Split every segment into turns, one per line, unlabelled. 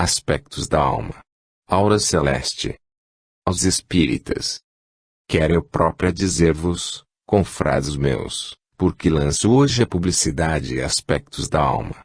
Aspectos da alma. Aura celeste. Aos espíritas. Quero eu própria dizer-vos, confrades meus, porque lanço hoje a publicidade e aspectos da alma.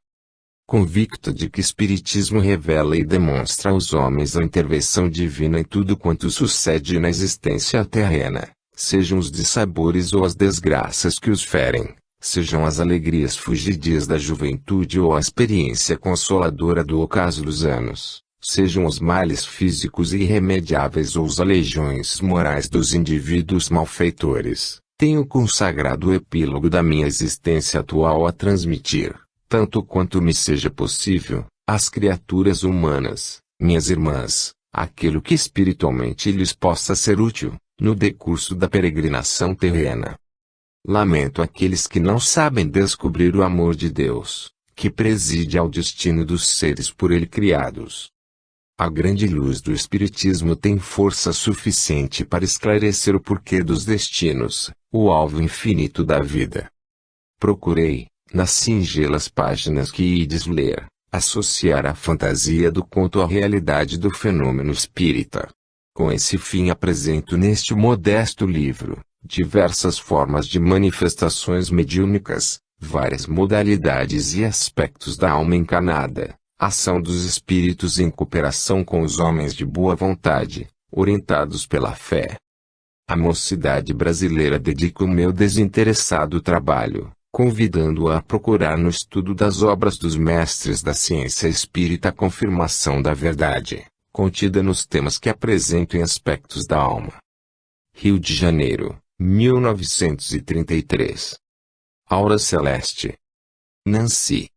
Convicto de que o Espiritismo revela e demonstra aos homens a intervenção divina em tudo quanto sucede na existência terrena, sejam os dissabores ou as desgraças que os ferem, sejam as alegrias fugidias da juventude ou a experiência consoladora do ocaso dos anos, sejam os males físicos irremediáveis ou as aleijões morais dos indivíduos malfeitores. Tenho consagrado o epílogo da minha existência atual a transmitir, tanto quanto me seja possível, às criaturas humanas, minhas irmãs, aquilo que espiritualmente lhes possa ser útil, no decurso da peregrinação terrena. Lamento aqueles que não sabem descobrir o amor de Deus, que preside ao destino dos seres por ele criados. A grande luz do Espiritismo tem força suficiente para esclarecer o porquê dos destinos, o alvo infinito da vida. Procurei, nas singelas páginas que ides ler, associar a fantasia do conto à realidade do fenômeno espírita. Com esse fim apresento neste modesto livro, diversas formas de manifestações mediúnicas, várias modalidades e aspectos da alma encarnada, ação dos espíritos em cooperação com os homens de boa vontade, orientados pela fé. A mocidade brasileira dedica o meu desinteressado trabalho, convidando-a a procurar no estudo das obras dos mestres da ciência espírita a confirmação da verdade, contida nos temas que apresento em aspectos da alma. Rio de Janeiro, 1933. Aura celeste. Nancy.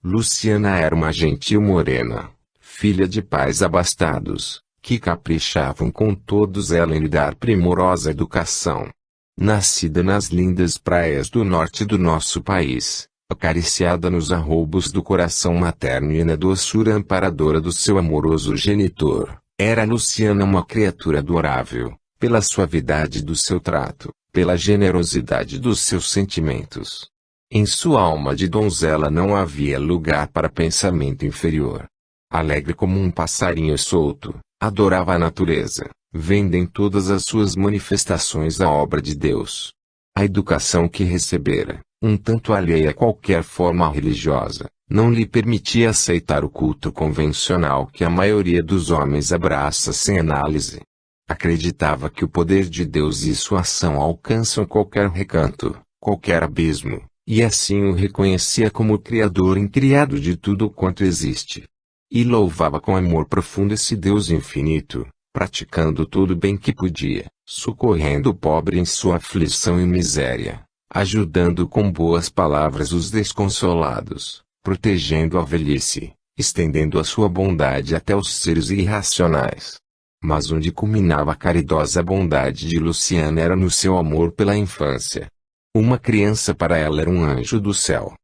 Luciana era uma gentil morena, filha de pais abastados, que caprichavam com todos ela em lhe dar primorosa educação. Nascida nas lindas praias do norte do nosso país, acariciada nos arroubos do coração materno e na doçura amparadora do seu amoroso genitor, era Luciana uma criatura adorável, pela suavidade do seu trato, pela generosidade dos seus sentimentos. Em sua alma de donzela não havia lugar para pensamento inferior. Alegre como um passarinho solto, adorava a natureza, vendo em todas as suas manifestações a obra de Deus. A educação que recebera, um tanto alheia a qualquer forma religiosa, não lhe permitia aceitar o culto convencional que a maioria dos homens abraça sem análise. Acreditava que o poder de Deus e sua ação alcançam qualquer recanto, qualquer abismo, e assim o reconhecia como o Criador incriado de tudo quanto existe. E louvava com amor profundo esse Deus infinito, praticando todo o bem que podia, socorrendo o pobre em sua aflição e miséria, ajudando com boas palavras os desconsolados, protegendo a velhice, estendendo a sua bondade até os seres irracionais. Mas onde culminava a caridosa bondade de Luciana era no seu amor pela infância. Uma criança para ela era um anjo do céu.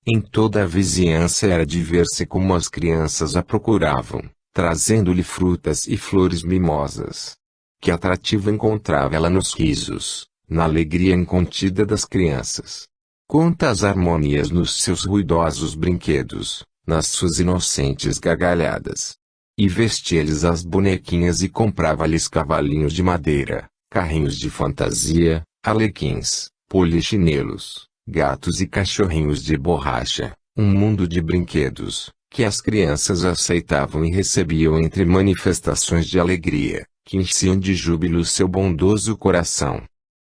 Em toda a vizinhança era de ver-se como as crianças a procuravam, trazendo-lhe frutas e flores mimosas. Que atrativo encontrava ela nos risos, na alegria incontida das crianças. Quantas harmonias nos seus ruidosos brinquedos, nas suas inocentes gargalhadas. E vestia-lhes as bonequinhas e comprava-lhes cavalinhos de madeira, carrinhos de fantasia, alequins, polichinelos, gatos e cachorrinhos de borracha, um mundo de brinquedos, que as crianças aceitavam e recebiam entre manifestações de alegria, que enchiam de júbilo seu bondoso coração.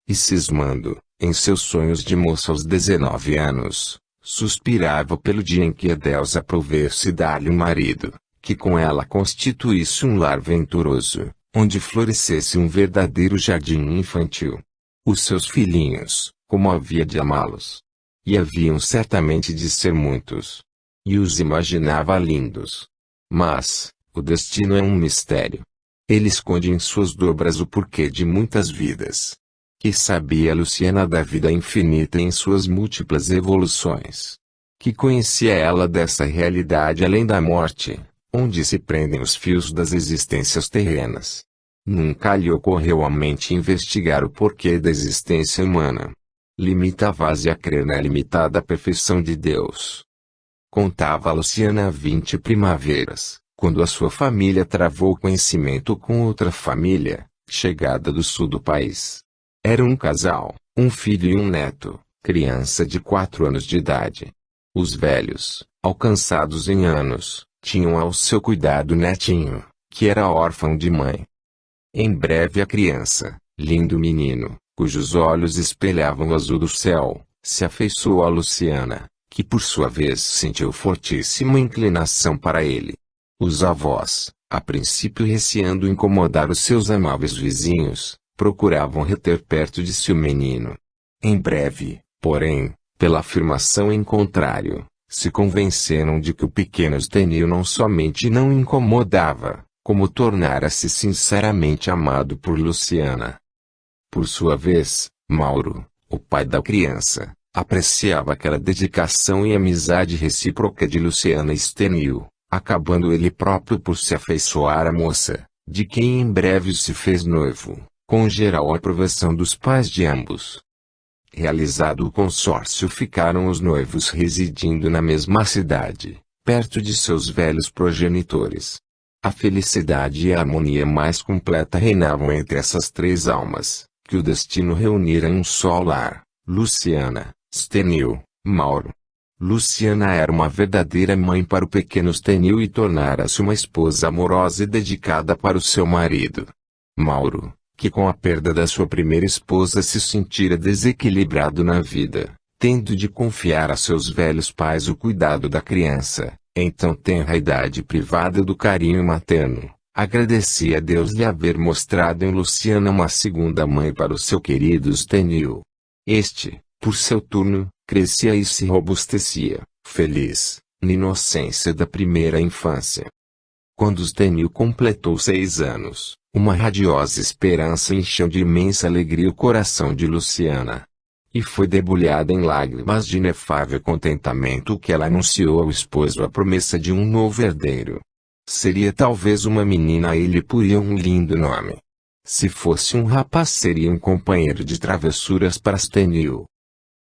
E cismando, em seus sonhos de moça aos 19 anos, suspirava pelo dia em que a Deus aprovesse dar-lhe um marido, que com ela constituísse um lar venturoso, onde florescesse um verdadeiro jardim infantil. Os seus filhinhos, como havia de amá-los! E haviam certamente de ser muitos. E os imaginava lindos. Mas, o destino é um mistério. Ele esconde em suas dobras o porquê de muitas vidas. Que sabia Luciana da vida infinita em suas múltiplas evoluções? Que conhecia ela dessa realidade além da morte, onde se prendem os fios das existências terrenas? Nunca lhe ocorreu à mente investigar o porquê da existência humana. Limitava-se a crer na ilimitada perfeição de Deus. Contava a Luciana 20 primaveras, quando a sua família travou conhecimento com outra família, chegada do sul do país. Era um casal, um filho e um neto, criança de 4 anos de idade. Os velhos, alcançados em anos, tinham ao seu cuidado o netinho, que era órfão de mãe. Em breve a criança, lindo menino, cujos olhos espelhavam o azul do céu, se afeiçoou a Luciana, que por sua vez sentiu fortíssima inclinação para ele. Os avós, a princípio receando incomodar os seus amáveis vizinhos, procuravam reter perto de si o menino. Em breve, porém, pela afirmação em contrário, se convenceram de que o pequeno Estênio não somente não incomodava, como tornara-se sinceramente amado por Luciana. Por sua vez, Mauro, o pai da criança, apreciava aquela dedicação e amizade recíproca de Luciana e Estênio, acabando ele próprio por se afeiçoar à moça, de quem em breve se fez noivo, com geral aprovação dos pais de ambos. Realizado o consórcio, ficaram os noivos residindo na mesma cidade, perto de seus velhos progenitores. A felicidade e a harmonia mais completa reinavam entre essas 3 almas, que o destino reunira em um só lar: Luciana, Estênio, Mauro. Luciana era uma verdadeira mãe para o pequeno Estênio e tornara-se uma esposa amorosa e dedicada para o seu marido. Mauro, que com a perda da sua primeira esposa se sentira desequilibrado na vida, tendo de confiar a seus velhos pais o cuidado da criança, então tenra idade privada do carinho materno, agradecia a Deus lhe haver mostrado em Luciana uma segunda mãe para o seu querido Estênio. Este, por seu turno, crescia e se robustecia, feliz, na inocência da primeira infância. Quando Estênio completou 6 anos, uma radiosa esperança encheu de imensa alegria o coração de Luciana. E foi debulhada em lágrimas de inefável contentamento que ela anunciou ao esposo a promessa de um novo herdeiro. Seria talvez uma menina e ele poria um lindo nome. Se fosse um rapaz seria um companheiro de travessuras para Estênio.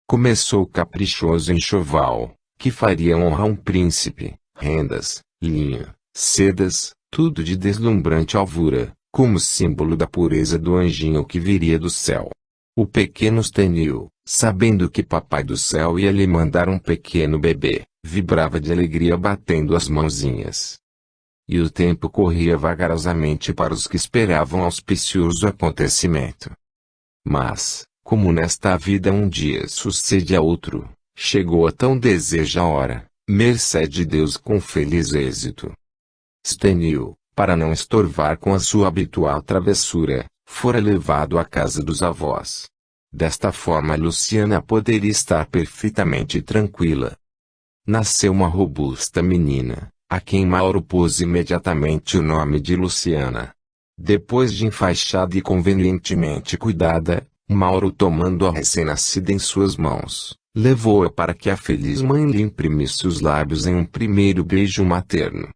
Começou o caprichoso enxoval, que faria honra a um príncipe: rendas, linho, sedas, tudo de deslumbrante alvura, como símbolo da pureza do anjinho que viria do céu. O pequeno Estênio, sabendo que Papai do Céu ia lhe mandar um pequeno bebê, vibrava de alegria batendo as mãozinhas. E o tempo corria vagarosamente para os que esperavam auspicioso acontecimento. Mas, como nesta vida um dia sucede a outro, chegou a tão deseja hora, mercê de Deus com feliz êxito. Estênio, para não estorvar com a sua habitual travessura, fora levado à casa dos avós. Desta forma Luciana poderia estar perfeitamente tranquila. Nasceu uma robusta menina, a quem Mauro pôs imediatamente o nome de Luciana. Depois de enfaixada e convenientemente cuidada, Mauro, tomando a recém-nascida em suas mãos, levou-a para que a feliz mãe lhe imprimisse os lábios em um primeiro beijo materno.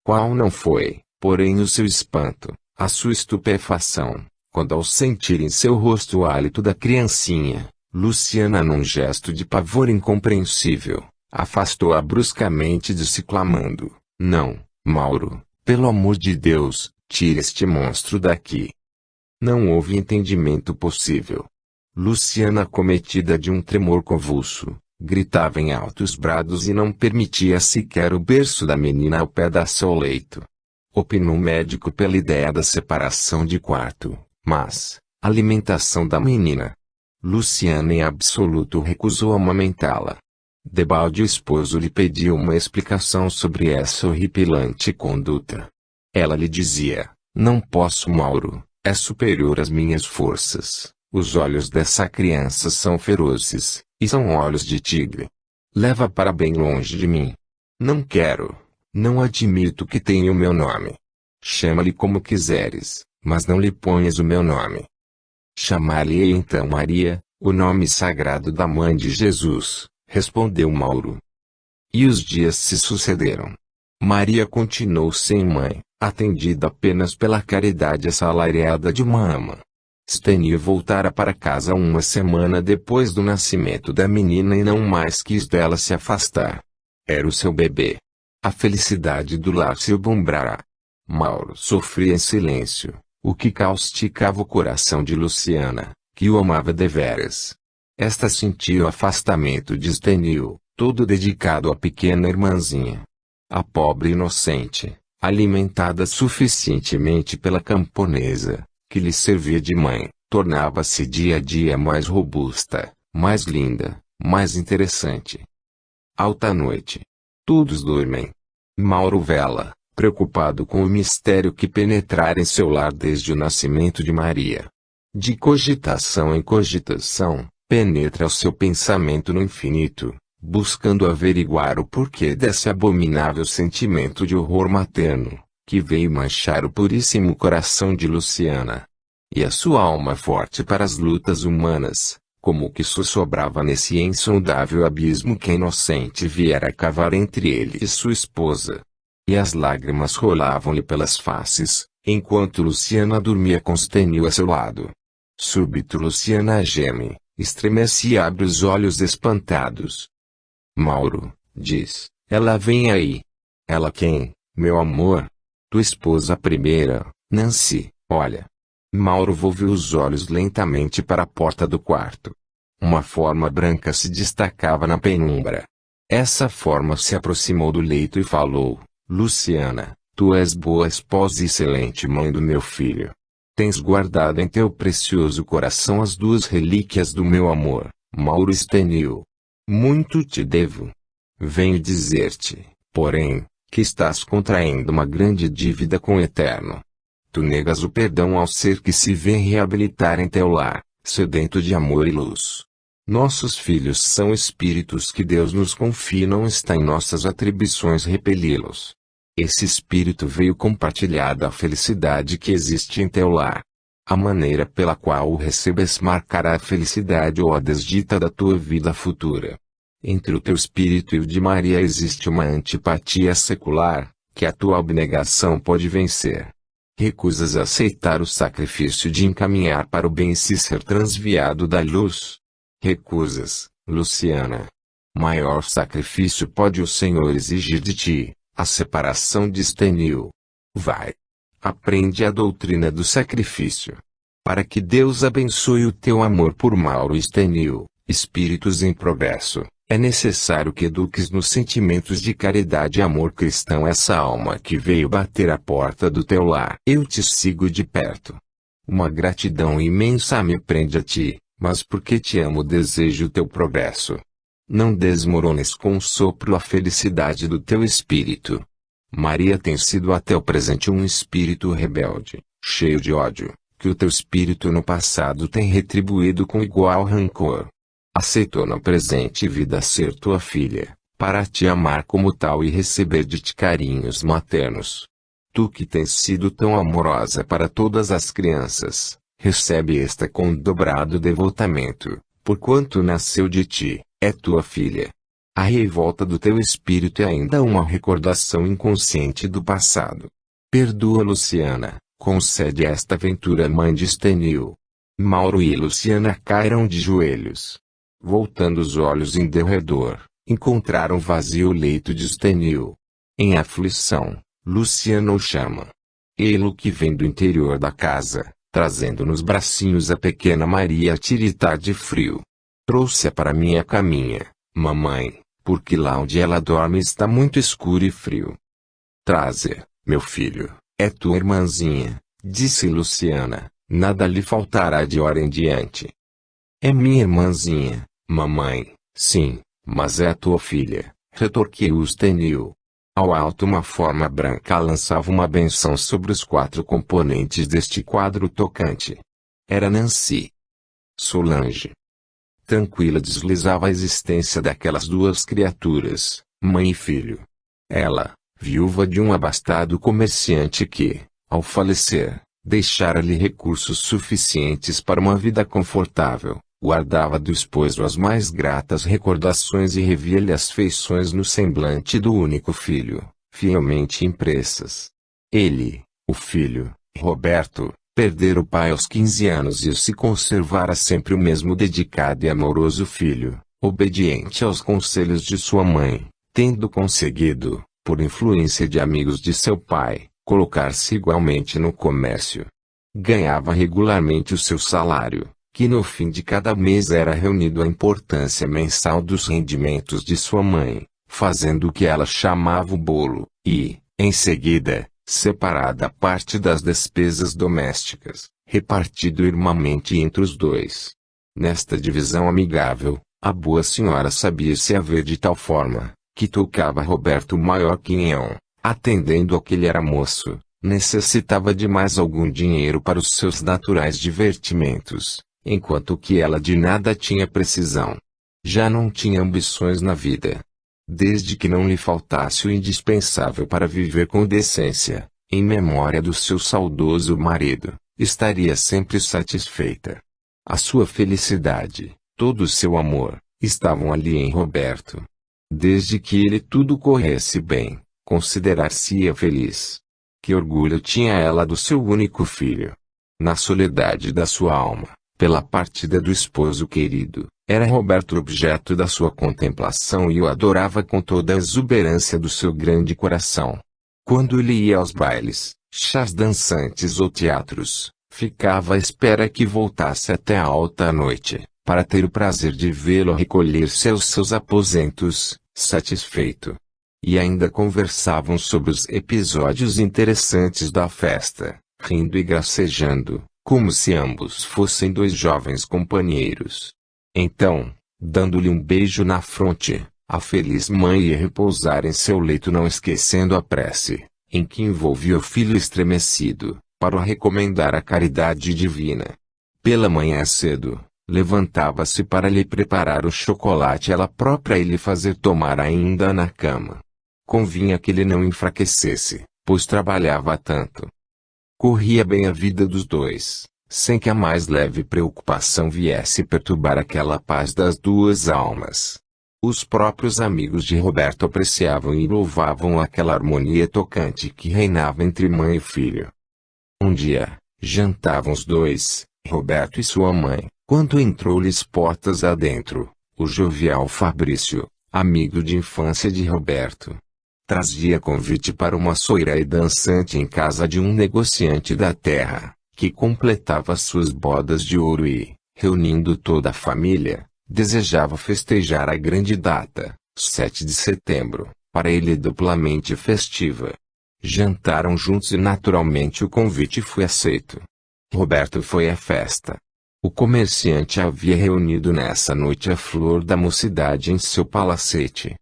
Qual não foi, porém, o seu espanto, a sua estupefação, quando ao sentir em seu rosto o hálito da criancinha, Luciana, num gesto de pavor incompreensível, afastou-a bruscamente de si, clamando: "Não, Mauro, pelo amor de Deus, tire este monstro daqui." Não houve entendimento possível. Luciana, acometida de um tremor convulso, gritava em altos brados e não permitia sequer o berço da menina ao pé da seu leito. Opinou o médico pela ideia da separação de quarto, mas, alimentação da menina. Luciana em absoluto recusou amamentá-la. Debalde o esposo lhe pediu uma explicação sobre essa horripilante conduta. Ela lhe dizia: "Não posso, Mauro, é superior às minhas forças. Os olhos dessa criança são ferozes, e são olhos de tigre. Leva para bem longe de mim. Não quero, não admito que tenha o meu nome. Chama-lhe como quiseres, mas não lhe ponhas o meu nome." "Chamar-lhe então Maria, o nome sagrado da mãe de Jesus", respondeu Mauro. E os dias se sucederam. Maria continuou sem mãe, atendida apenas pela caridade assalariada de uma ama. Estênio voltara para casa uma semana depois do nascimento da menina e não mais quis dela se afastar. Era o seu bebê. A felicidade do lar se obumbrará. Mauro sofria em silêncio, o que causticava o coração de Luciana, que o amava deveras. Esta sentia o afastamento de Stenil, todo dedicado à pequena irmãzinha. A pobre inocente, alimentada suficientemente pela camponesa, que lhe servia de mãe, tornava-se dia a dia mais robusta, mais linda, mais interessante. Alta noite. Todos dormem. Mauro vela, preocupado com o mistério que penetrara em seu lar desde o nascimento de Maria. De cogitação em cogitação, penetra o seu pensamento no infinito, buscando averiguar o porquê desse abominável sentimento de horror materno, que veio manchar o puríssimo coração de Luciana. E a sua alma forte para as lutas humanas, como que sussurrava nesse insondável abismo que a inocente viera cavar entre ele e sua esposa. E as lágrimas rolavam-lhe pelas faces, enquanto Luciana dormia com Stenil a seu lado. Súbito Luciana geme, estremece e abre os olhos espantados. Mauro, diz, ela vem aí. Ela quem, meu amor? Tua esposa primeira, Nancy, olha. Mauro volveu os olhos lentamente para a porta do quarto. Uma forma branca se destacava na penumbra. Essa forma se aproximou do leito e falou, Luciana, tu és boa esposa e excelente mãe do meu filho. Tens guardado em teu precioso coração as duas relíquias do meu amor, Mauro Stenil. Muito te devo. Venho dizer-te, porém, que estás contraindo uma grande dívida com o Eterno. Tu negas o perdão ao ser que se vem reabilitar em teu lar, sedento de amor e luz. Nossos filhos são espíritos que Deus nos confia e não está em nossas atribuições repeli-los. Esse espírito veio compartilhar da felicidade que existe em teu lar. A maneira pela qual o recebes marcará a felicidade ou a desdita da tua vida futura. Entre o teu espírito e o de Maria existe uma antipatia secular, que a tua abnegação pode vencer. Recusas aceitar o sacrifício de encaminhar para o bem e se ser transviado da luz. Recusas, Luciana. Maior sacrifício pode o Senhor exigir de ti, a separação de Stenil. Vai. Aprende a doutrina do sacrifício. Para que Deus abençoe o teu amor por Mauro e Stenil, espíritos em progresso, é necessário que eduques nos sentimentos de caridade e amor cristão essa alma que veio bater à porta do teu lar. Eu te sigo de perto. Uma gratidão imensa me prende a ti, mas porque te amo desejo o teu progresso. Não desmorones com o sopro a felicidade do teu espírito. Maria tem sido até o presente um espírito rebelde, cheio de ódio, que o teu espírito no passado tem retribuído com igual rancor. Aceitou na presente vida ser tua filha, para te amar como tal e receber de ti carinhos maternos. Tu que tens sido tão amorosa para todas as crianças, recebe esta com dobrado devotamento, porquanto nasceu de ti, é tua filha. A revolta do teu espírito é ainda uma recordação inconsciente do passado. Perdoa Luciana, concede esta aventura mãe de Stenil. Mauro e Luciana caíram de joelhos. Voltando os olhos em derredor, encontraram vazio o leito de Stenil. Em aflição, Luciana o chama. Ele que vem do interior da casa, trazendo nos bracinhos a pequena Maria a tiritar de frio. Trouxe-a para minha caminha, mamãe, porque lá onde ela dorme está muito escuro e frio. Traze-a, meu filho, é tua irmãzinha, disse Luciana, nada lhe faltará de hora em diante. É minha irmãzinha, mamãe, sim, mas é a tua filha, retorquiu Stenil. Ao alto uma forma branca lançava uma benção sobre os 4 componentes deste quadro tocante. Era Nancy. Solange. Tranquila deslizava a existência daquelas duas criaturas, mãe e filho. Ela, viúva de um abastado comerciante que, ao falecer, deixara-lhe recursos suficientes para uma vida confortável, guardava do esposo as mais gratas recordações e revia-lhe as feições no semblante do único filho, fielmente impressas. Ele, o filho, Roberto, perdera o pai aos 15 anos e se conservara sempre o mesmo dedicado e amoroso filho, obediente aos conselhos de sua mãe, tendo conseguido, por influência de amigos de seu pai, colocar-se igualmente no comércio. Ganhava regularmente o seu salário, que no fim de cada mês era reunido à importância mensal dos rendimentos de sua mãe, fazendo o que ela chamava o bolo, e, em seguida, separada a parte das despesas domésticas, repartido irmãmente entre os dois. Nesta divisão amigável, a boa senhora sabia se haver de tal forma, que tocava Roberto o maior quinhão, atendendo ao que ele era moço, necessitava de mais algum dinheiro para os seus naturais divertimentos, enquanto que ela de nada tinha precisão. Já não tinha ambições na vida. Desde que não lhe faltasse o indispensável para viver com decência, em memória do seu saudoso marido, estaria sempre satisfeita. A sua felicidade, todo o seu amor, estavam ali em Roberto. Desde que ele tudo corresse bem, considerar-se-ia feliz. Que orgulho tinha ela do seu único filho. Na soledade da sua alma, pela partida do esposo querido, era Roberto objeto da sua contemplação e o adorava com toda a exuberância do seu grande coração. Quando ele ia aos bailes, chás dançantes ou teatros, ficava à espera que voltasse até a alta noite, para ter o prazer de vê-lo recolher-se aos seus aposentos, satisfeito. E ainda conversavam sobre os episódios interessantes da festa, rindo e gracejando, como se ambos fossem dois jovens companheiros. Então, dando-lhe um beijo na fronte, a feliz mãe ia repousar em seu leito, não esquecendo a prece, em que envolvia o filho estremecido, para o recomendar à caridade divina. Pela manhã cedo, levantava-se para lhe preparar o chocolate ela própria e lhe fazer tomar ainda na cama. Convinha que ele não enfraquecesse, pois trabalhava tanto. Corria bem a vida dos dois, sem que a mais leve preocupação viesse perturbar aquela paz das duas almas. Os próprios amigos de Roberto apreciavam e louvavam aquela harmonia tocante que reinava entre mãe e filho. Um dia, jantavam os dois, Roberto e sua mãe, quando entrou-lhes portas adentro, o jovial Fabrício, amigo de infância de Roberto. Trazia convite para uma soirée dançante em casa de um negociante da terra, que completava suas bodas de ouro e, reunindo toda a família, desejava festejar a grande data, 7 de setembro, para ele duplamente festiva. Jantaram juntos e naturalmente o convite foi aceito. Roberto foi à festa. O comerciante havia reunido nessa noite a flor da mocidade em seu palacete.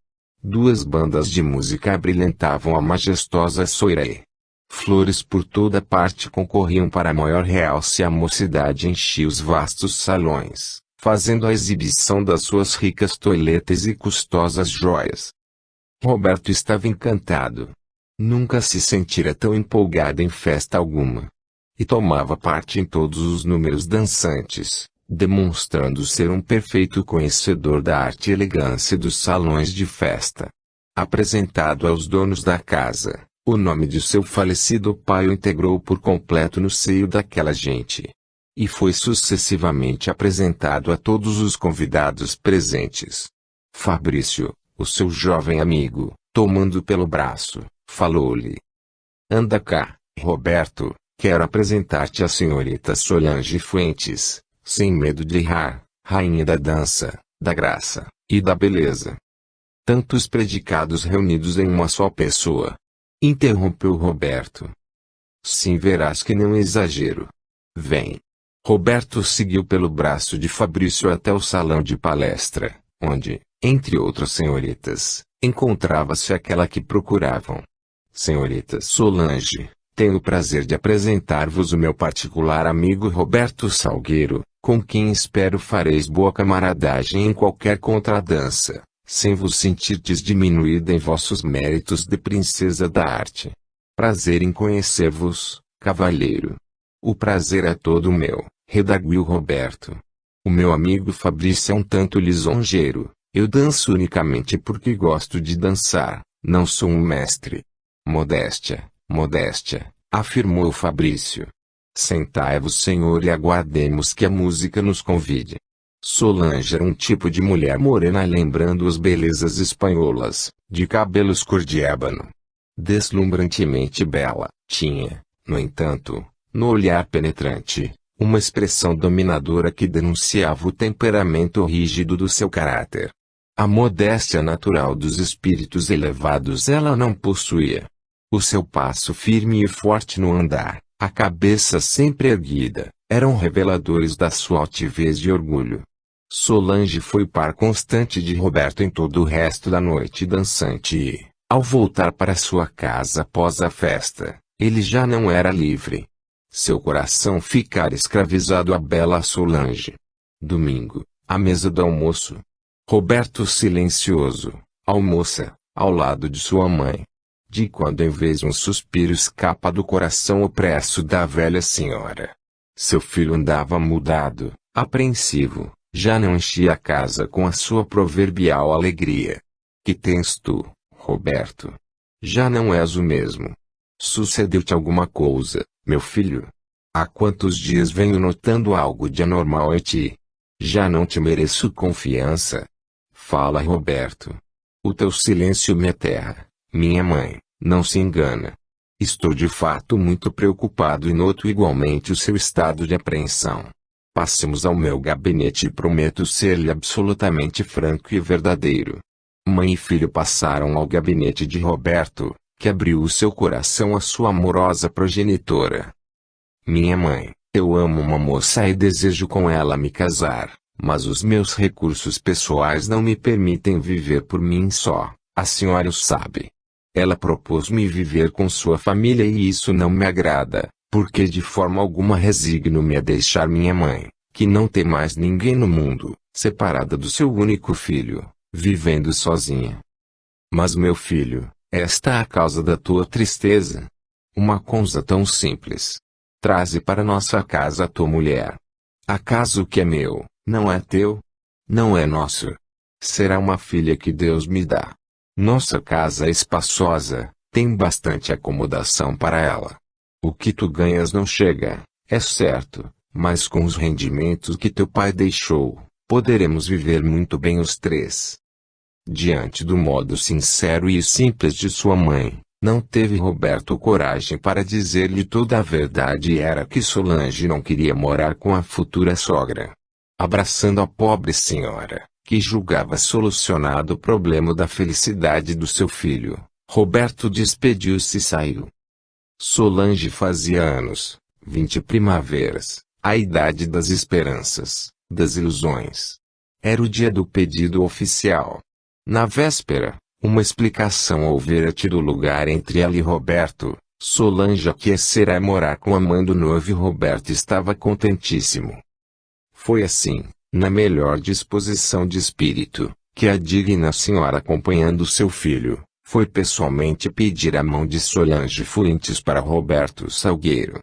Duas bandas de música abrilhantavam a majestosa soirée. Flores por toda parte concorriam para maior realce e a mocidade enchia os vastos salões, fazendo a exibição das suas ricas toiletes e custosas joias. Roberto estava encantado. Nunca se sentira tão empolgado em festa alguma. E tomava parte em todos os números dançantes, demonstrando ser um perfeito conhecedor da arte e elegância dos salões de festa. Apresentado aos donos da casa, o nome de seu falecido pai o integrou por completo no seio daquela gente. E foi sucessivamente apresentado a todos os convidados presentes. Fabrício, o seu jovem amigo, tomando pelo braço, falou-lhe: "Anda cá, Roberto, quero apresentar-te a senhorita Solange Fuentes, sem medo de errar, rainha da dança, da graça, e da beleza." Tantos predicados reunidos em uma só pessoa. Interrompeu Roberto. Sim, verás que não exagero. Vem. Roberto seguiu pelo braço de Fabrício até o salão de palestra, onde, entre outras senhoritas, encontrava-se aquela que procuravam. Senhorita Solange, tenho o prazer de apresentar-vos o meu particular amigo Roberto Salgueiro, com quem espero fareis boa camaradagem em qualquer contradança, sem vos sentirdes diminuída em vossos méritos de princesa da arte. Prazer em conhecer-vos, cavalheiro. O prazer é todo meu, redarguiu Roberto. O meu amigo Fabrício é um tanto lisonjeiro, eu danço unicamente porque gosto de dançar, não sou um mestre. Modéstia, modéstia, afirmou Fabrício. Sentai-vos, senhor, e aguardemos que a música nos convide. Solange era um tipo de mulher morena lembrando as belezas espanholas, de cabelos cor de ébano, deslumbrantemente bela, tinha, no entanto, no olhar penetrante, uma expressão dominadora que denunciava o temperamento rígido do seu caráter. A modéstia natural dos espíritos elevados ela não possuía. O seu passo firme e forte no andar, a cabeça sempre erguida, eram reveladores da sua altivez e orgulho. Solange foi par constante de Roberto em todo o resto da noite dançante e, ao voltar para sua casa após a festa, ele já não era livre. Seu coração ficara escravizado à bela Solange. Domingo, à mesa do almoço. Roberto silencioso, almoça, ao lado de sua mãe. De quando em vez um suspiro escapa do coração opresso da velha senhora. Seu filho andava mudado, apreensivo, já não enchia a casa com a sua proverbial alegria. Que tens tu, Roberto? Já não és o mesmo. Sucedeu-te alguma coisa, meu filho? Há quantos dias venho notando algo de anormal em ti? Já não te mereço confiança? Fala, Roberto. O teu silêncio me aterra, minha mãe, não se engana. Estou de fato muito preocupado e noto igualmente o seu estado de apreensão. Passemos ao meu gabinete e prometo ser-lhe absolutamente franco e verdadeiro. Mãe e filho passaram ao gabinete de Roberto, que abriu o seu coração à sua amorosa progenitora. Minha mãe, eu amo uma moça e desejo com ela me casar, mas os meus recursos pessoais não me permitem viver por mim só, a senhora o sabe. Ela propôs-me viver com sua família e isso não me agrada, porque de forma alguma resigno-me a deixar minha mãe, que não tem mais ninguém no mundo, separada do seu único filho, vivendo sozinha. Mas meu filho, esta é a causa da tua tristeza. Uma coisa tão simples. Traze para nossa casa a tua mulher. Acaso o que é meu, não é teu? Não é nosso. Será uma filha que Deus me dá. Nossa casa é espaçosa, tem bastante acomodação para ela. O que tu ganhas não chega, é certo, mas com os rendimentos que teu pai deixou, poderemos viver muito bem os três. Diante do modo sincero e simples de sua mãe, não teve Roberto coragem para dizer-lhe toda a verdade e era que Solange não queria morar com a futura sogra. Abraçando a pobre senhora, que julgava solucionado o problema da felicidade do seu filho, Roberto despediu-se e saiu. Solange fazia anos, 20 primaveras, a idade das esperanças, das ilusões. Era o dia do pedido oficial. Na véspera, uma explicação houvera tido lugar entre ela e Roberto. Solange aquecera morar com a mãe do noivo e Roberto estava contentíssimo. Foi assim, na melhor disposição de espírito, que a digna senhora acompanhando seu filho, foi pessoalmente pedir a mão de Solange Fuentes para Roberto Salgueiro.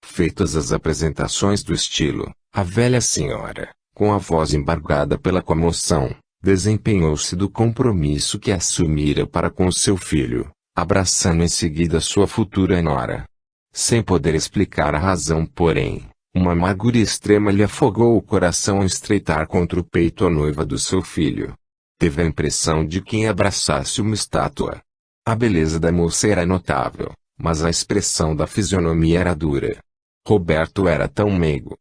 Feitas as apresentações do estilo, a velha senhora, com a voz embargada pela comoção, desempenhou-se do compromisso que assumira para com seu filho, abraçando em seguida sua futura nora. Sem poder explicar a razão, porém, uma amargura extrema lhe afogou o coração ao estreitar contra o peito a noiva do seu filho. Teve a impressão de quem abraçasse uma estátua. A beleza da moça era notável, mas a expressão da fisionomia era dura. Roberto era tão meigo.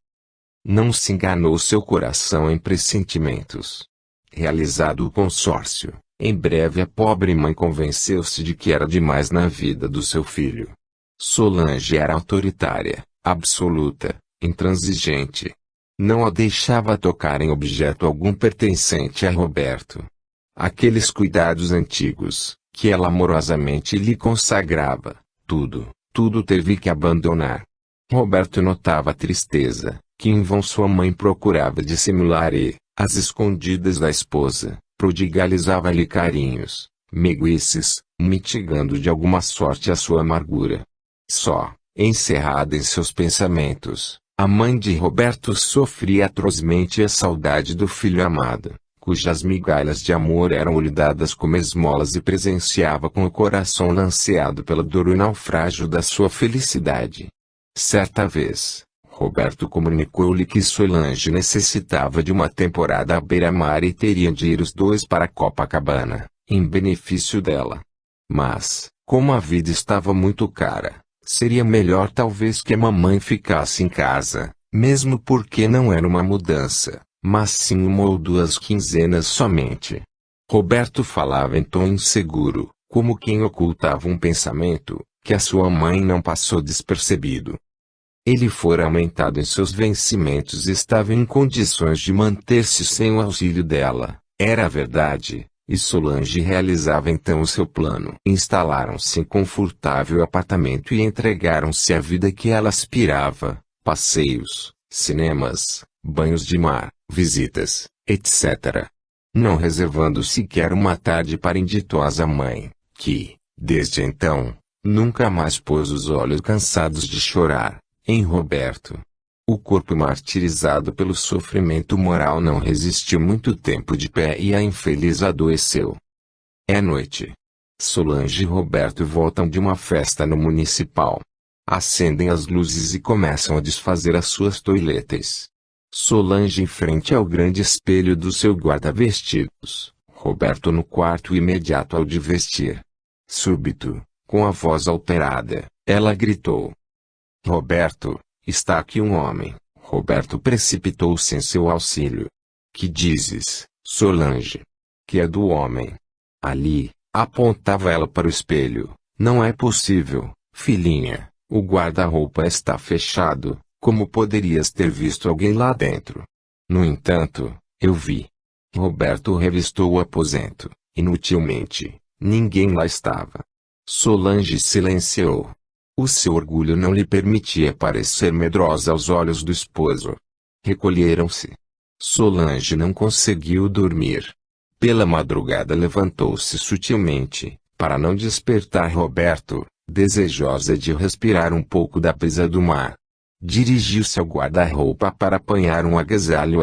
Não se enganou seu coração em pressentimentos. Realizado o consórcio, em breve a pobre mãe convenceu-se de que era demais na vida do seu filho. Solange era autoritária, absoluta, intransigente. Não a deixava tocar em objeto algum pertencente a Roberto. Aqueles cuidados antigos, que ela amorosamente lhe consagrava, tudo teve que abandonar. Roberto notava a tristeza, que em vão sua mãe procurava dissimular e, às escondidas da esposa, prodigalizava-lhe carinhos, meiguices, mitigando de alguma sorte a sua amargura. Só, encerrada em seus pensamentos, a mãe de Roberto sofria atrozmente a saudade do filho amado, cujas migalhas de amor eram-lhe dadas como esmolas e presenciava com o coração lanceado pela dor o naufrágio da sua felicidade. Certa vez, Roberto comunicou-lhe que Solange necessitava de uma temporada à beira-mar e teriam de ir os dois para Copacabana, em benefício dela. Mas, Como a vida estava muito cara, seria melhor talvez que a mamãe ficasse em casa, mesmo porque não era uma mudança, mas sim 1 ou 2 quinzenas somente. Roberto falava em tom inseguro, como quem ocultava um pensamento, que a sua mãe não passou despercebido. Ele fora aumentado em seus vencimentos e estava em condições de manter-se sem o auxílio dela, era a verdade, e Solange realizava então o seu plano. Instalaram-se em confortável apartamento e entregaram-se à vida que ela aspirava, passeios, cinemas, banhos de mar, visitas, etc. Não reservando sequer uma tarde para a inditosa mãe, que, desde então, nunca mais pôs os olhos cansados de chorar em Roberto. O corpo martirizado pelo sofrimento moral não resistiu muito tempo de pé e a infeliz adoeceu. É noite. Solange e Roberto voltam de uma festa no municipal. Acendem as luzes e começam a desfazer as suas toilettes. Solange em frente ao grande espelho do seu guarda-vestidos, Roberto no quarto imediato ao de vestir. Súbito, com a voz alterada, ela gritou: Roberto, está aqui um homem. Roberto precipitou-se em seu auxílio. Que dizes, Solange? Que é do homem? Ali, apontava ela para o espelho. Não é possível, filhinha. O guarda-roupa está fechado. Como poderias ter visto alguém lá dentro? No entanto, eu vi. Roberto revistou o aposento. Inutilmente, ninguém lá estava. Solange silenciou. O seu orgulho não lhe permitia parecer medrosa aos olhos do esposo. Recolheram-se. Solange não conseguiu dormir. Pela madrugada levantou-se sutilmente, para não despertar Roberto, desejosa de respirar um pouco da brisa do mar. Dirigiu-se ao guarda-roupa para apanhar um agasalho.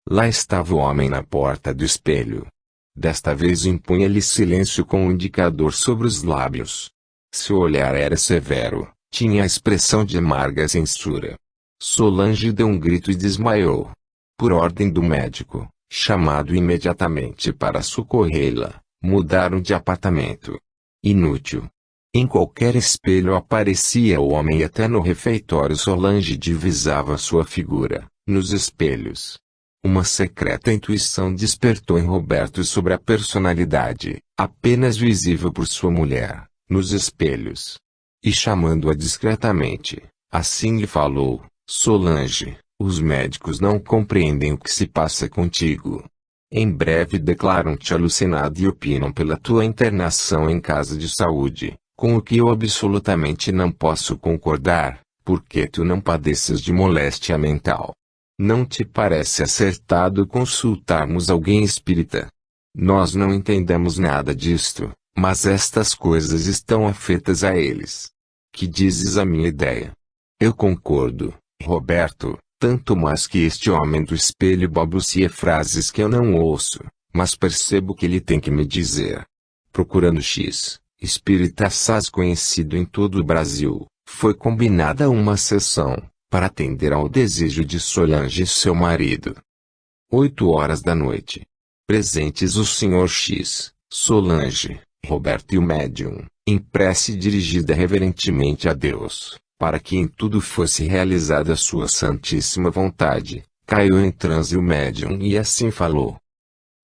Lá estava o homem na porta do espelho. Desta vez impunha-lhe silêncio com um indicador sobre os lábios. Seu olhar era severo, tinha a expressão de amarga censura. Solange deu um grito e desmaiou. Por ordem do médico, chamado imediatamente para socorrê-la, mudaram de apartamento. Inútil. Em qualquer espelho aparecia o homem e até no refeitório Solange divisava sua figura, nos espelhos. Uma secreta intuição despertou em Roberto sobre a personalidade, apenas visível por sua mulher, nos espelhos. E chamando-a discretamente, assim lhe falou: Solange, os médicos não compreendem o que se passa contigo. Em breve declaram-te alucinada e opinam pela tua internação em casa de saúde, com o que eu absolutamente não posso concordar, porque tu não padeces de moléstia mental. Não te parece acertado consultarmos alguém espírita? Nós não entendemos nada disto, mas estas coisas estão afetas a eles. Que dizes à minha ideia? Eu concordo, Roberto, tanto mais que este homem do espelho balbucia frases que eu não ouço, mas percebo que ele tem que me dizer. Procurando X, espírita assaz conhecido em todo o Brasil, foi combinada uma sessão, para atender ao desejo de Solange e seu marido. 8 horas da noite. Presentes o Sr. X, Solange, Roberto e o médium, em prece dirigida reverentemente a Deus, para que em tudo fosse realizada a sua santíssima vontade, caiu em transe o médium e assim falou.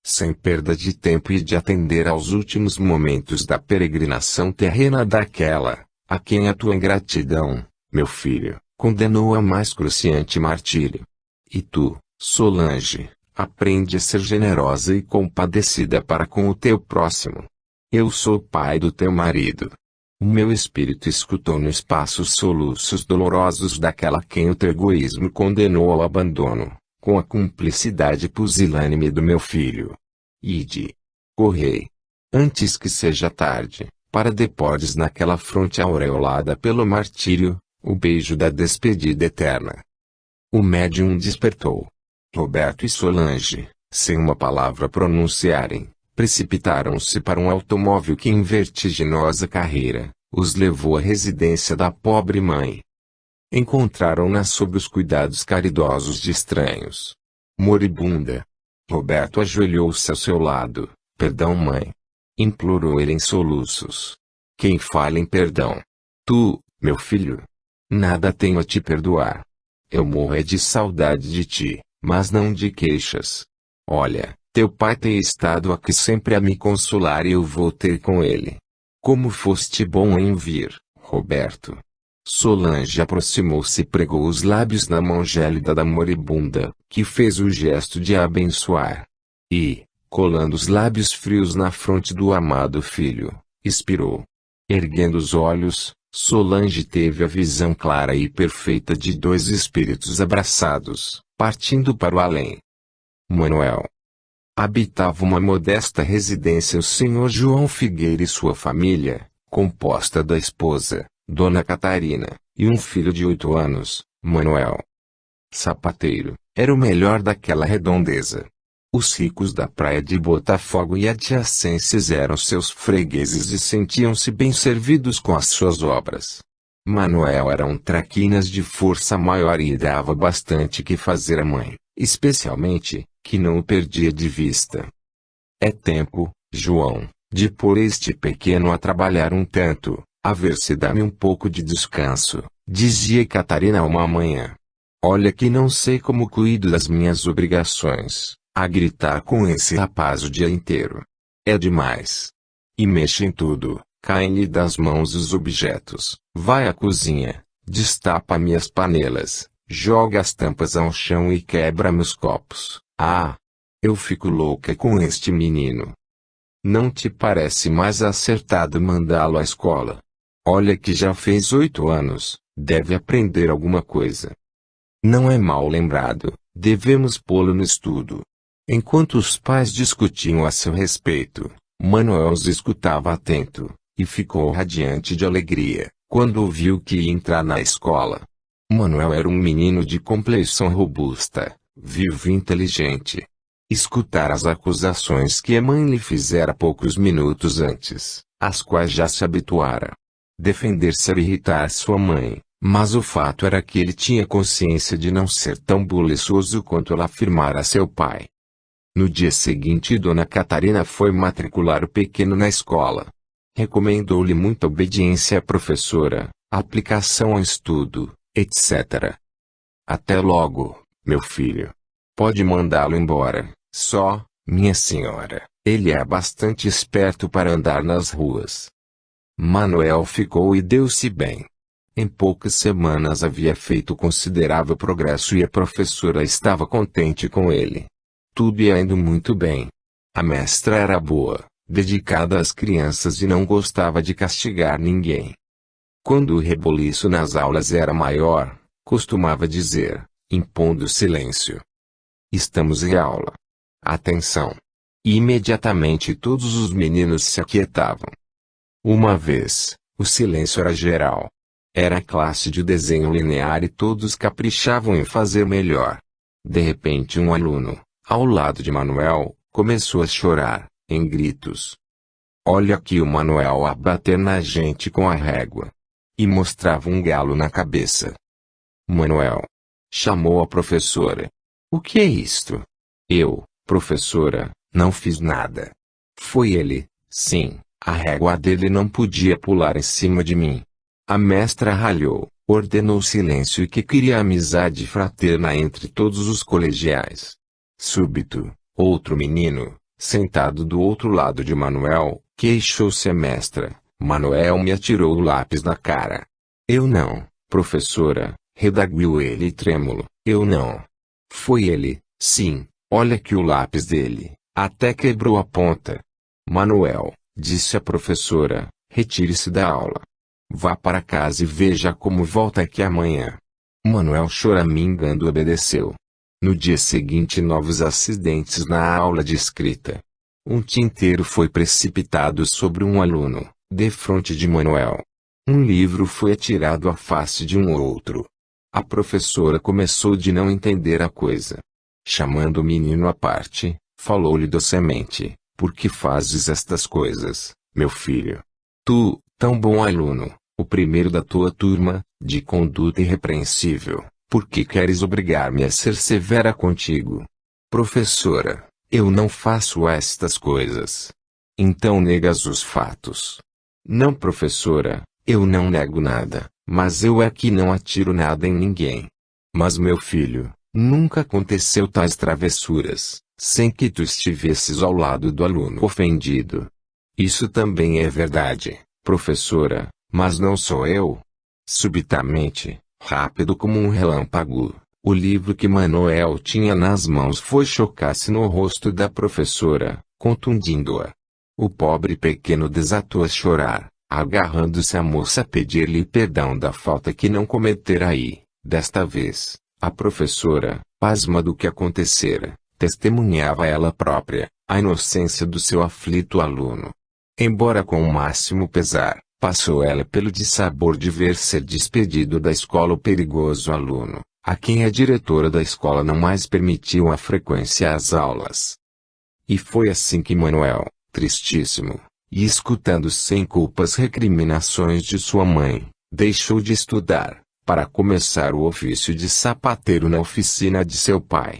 Sem perda de tempo e de atender aos últimos momentos da peregrinação terrena daquela, a quem a tua ingratidão, meu filho, condenou a mais cruciante martírio. E tu, Solange, aprende a ser generosa e compadecida para com o teu próximo. Eu sou o pai do teu marido. O meu espírito escutou no espaço os soluços dolorosos daquela quem o teu egoísmo condenou ao abandono, com a cumplicidade pusilânime do meu filho. Ide. Correi. Antes que seja tarde, para depores naquela fronte aureolada pelo martírio, o beijo da despedida eterna. O médium despertou. Roberto e Solange, sem uma palavra pronunciarem, precipitaram-se para um automóvel que em vertiginosa carreira, os levou à residência da pobre mãe. Encontraram-na sob os cuidados caridosos de estranhos. Moribunda. Roberto ajoelhou-se ao seu lado. Perdão, mãe. Implorou ele em soluços. Quem fala em perdão? Tu, meu filho. Nada tenho a te perdoar. Eu morro é de saudade de ti, mas não de queixas. Olha, teu pai tem estado aqui sempre a me consolar e eu vou ter com ele. Como foste bom em vir, Roberto. Solange aproximou-se e pregou os lábios na mão gélida da moribunda, que fez o gesto de a abençoar. E, colando os lábios frios na fronte do amado filho, expirou. Erguendo os olhos, Solange teve a visão clara e perfeita de dois espíritos abraçados, partindo para o além. Manuel. Habitava uma modesta residência o senhor João Figueira e sua família, composta da esposa, Dona Catarina, e um filho de 8 anos, Manuel. Sapateiro, era o melhor daquela redondeza. Os ricos da praia de Botafogo e adjacências eram seus fregueses e sentiam-se bem servidos com as suas obras. Manuel era um traquinas de força maior e dava bastante que fazer à mãe, especialmente, que não o perdia de vista. É tempo, João, de pôr este pequeno a trabalhar um tanto, a ver se dá-me um pouco de descanso, dizia Catarina uma manhã. Olha que não sei como cuido das minhas obrigações, a gritar com esse rapaz o dia inteiro. É demais. E mexe em tudo, caem-lhe das mãos os objetos, vai à cozinha, destapa-me as panelas, joga as tampas ao chão e quebra-me os copos. Ah! Eu fico louca com este menino. Não te parece mais acertado mandá-lo à escola? Olha que já fez 8 anos, deve aprender alguma coisa. Não é mal lembrado, devemos pô-lo no estudo. Enquanto os pais discutiam a seu respeito, Manuel os escutava atento, e ficou radiante de alegria, quando ouviu que ia entrar na escola. Manuel era um menino de complexão robusta, vivo e inteligente. Escutara as acusações que a mãe lhe fizera poucos minutos antes, às quais já se habituara. Defender-se era irritar sua mãe, mas o fato era que ele tinha consciência de não ser tão buliçoso quanto ela afirmara a seu pai. No dia seguinte Dona Catarina foi matricular o pequeno na escola. Recomendou-lhe muita obediência à professora, aplicação ao estudo, etc. Até logo, meu filho. Pode mandá-lo embora, só, minha senhora, ele é bastante esperto para andar nas ruas. Manuel ficou e deu-se bem. Em poucas semanas havia feito considerável progresso e a professora estava contente com ele. Tudo ia indo muito bem. A mestra era boa, dedicada às crianças e não gostava de castigar ninguém. Quando o reboliço nas aulas era maior, costumava dizer, impondo silêncio: estamos em aula. Atenção! E imediatamente todos os meninos se aquietavam. Uma vez, o silêncio era geral. Era a classe de desenho linear e todos caprichavam em fazer melhor. De repente um aluno, ao lado de Manuel, começou a chorar, em gritos. Olha aqui o Manuel a bater na gente com a régua. E mostrava um galo na cabeça. Manuel chamou a professora. O que é isto? Eu, professora, não fiz nada. Foi ele, sim, a régua dele não podia pular em cima de mim. A mestra ralhou, ordenou silêncio e que queria amizade fraterna entre todos os colegiais. Súbito, outro menino, sentado do outro lado de Manuel, queixou-se a mestra. Manuel me atirou o lápis na cara. Eu não, professora, redarguiu ele trêmulo, eu não. Foi ele, sim, olha aqui o lápis dele, até quebrou a ponta. Manuel, disse a professora, retire-se da aula. Vá para casa e veja como volta aqui amanhã. Manuel choramingando obedeceu. No dia seguinte novos acidentes na aula de escrita. Um tinteiro foi precipitado sobre um aluno, defronte de Manuel. Um livro foi atirado à face de um outro. A professora começou de não entender a coisa. Chamando o menino à parte, falou-lhe docemente: por que fazes estas coisas, meu filho? Tu, tão bom aluno, o primeiro da tua turma, de conduta irrepreensível, por que queres obrigar-me a ser severa contigo? Professora, eu não faço estas coisas. Então negas os fatos. Não, professora, eu não nego nada, mas eu é que não atiro nada em ninguém. Mas meu filho, nunca aconteceu tais travessuras, sem que tu estivesses ao lado do aluno ofendido. Isso também é verdade, professora, mas não sou eu. Subitamente, rápido como um relâmpago, o livro que Manuel tinha nas mãos foi chocar-se no rosto da professora, contundindo-a. O pobre pequeno desatou a chorar, agarrando-se à moça a pedir-lhe perdão da falta que não cometera aí. Desta vez, a professora, pasma do que acontecera, testemunhava ela própria, a inocência do seu aflito aluno. Embora com o máximo pesar, passou ela pelo dissabor de ver ser despedido da escola o perigoso aluno, a quem a diretora da escola não mais permitiu a frequência às aulas. E foi assim que Manuel, tristíssimo, e escutando sem culpas recriminações de sua mãe, deixou de estudar, para começar o ofício de sapateiro na oficina de seu pai.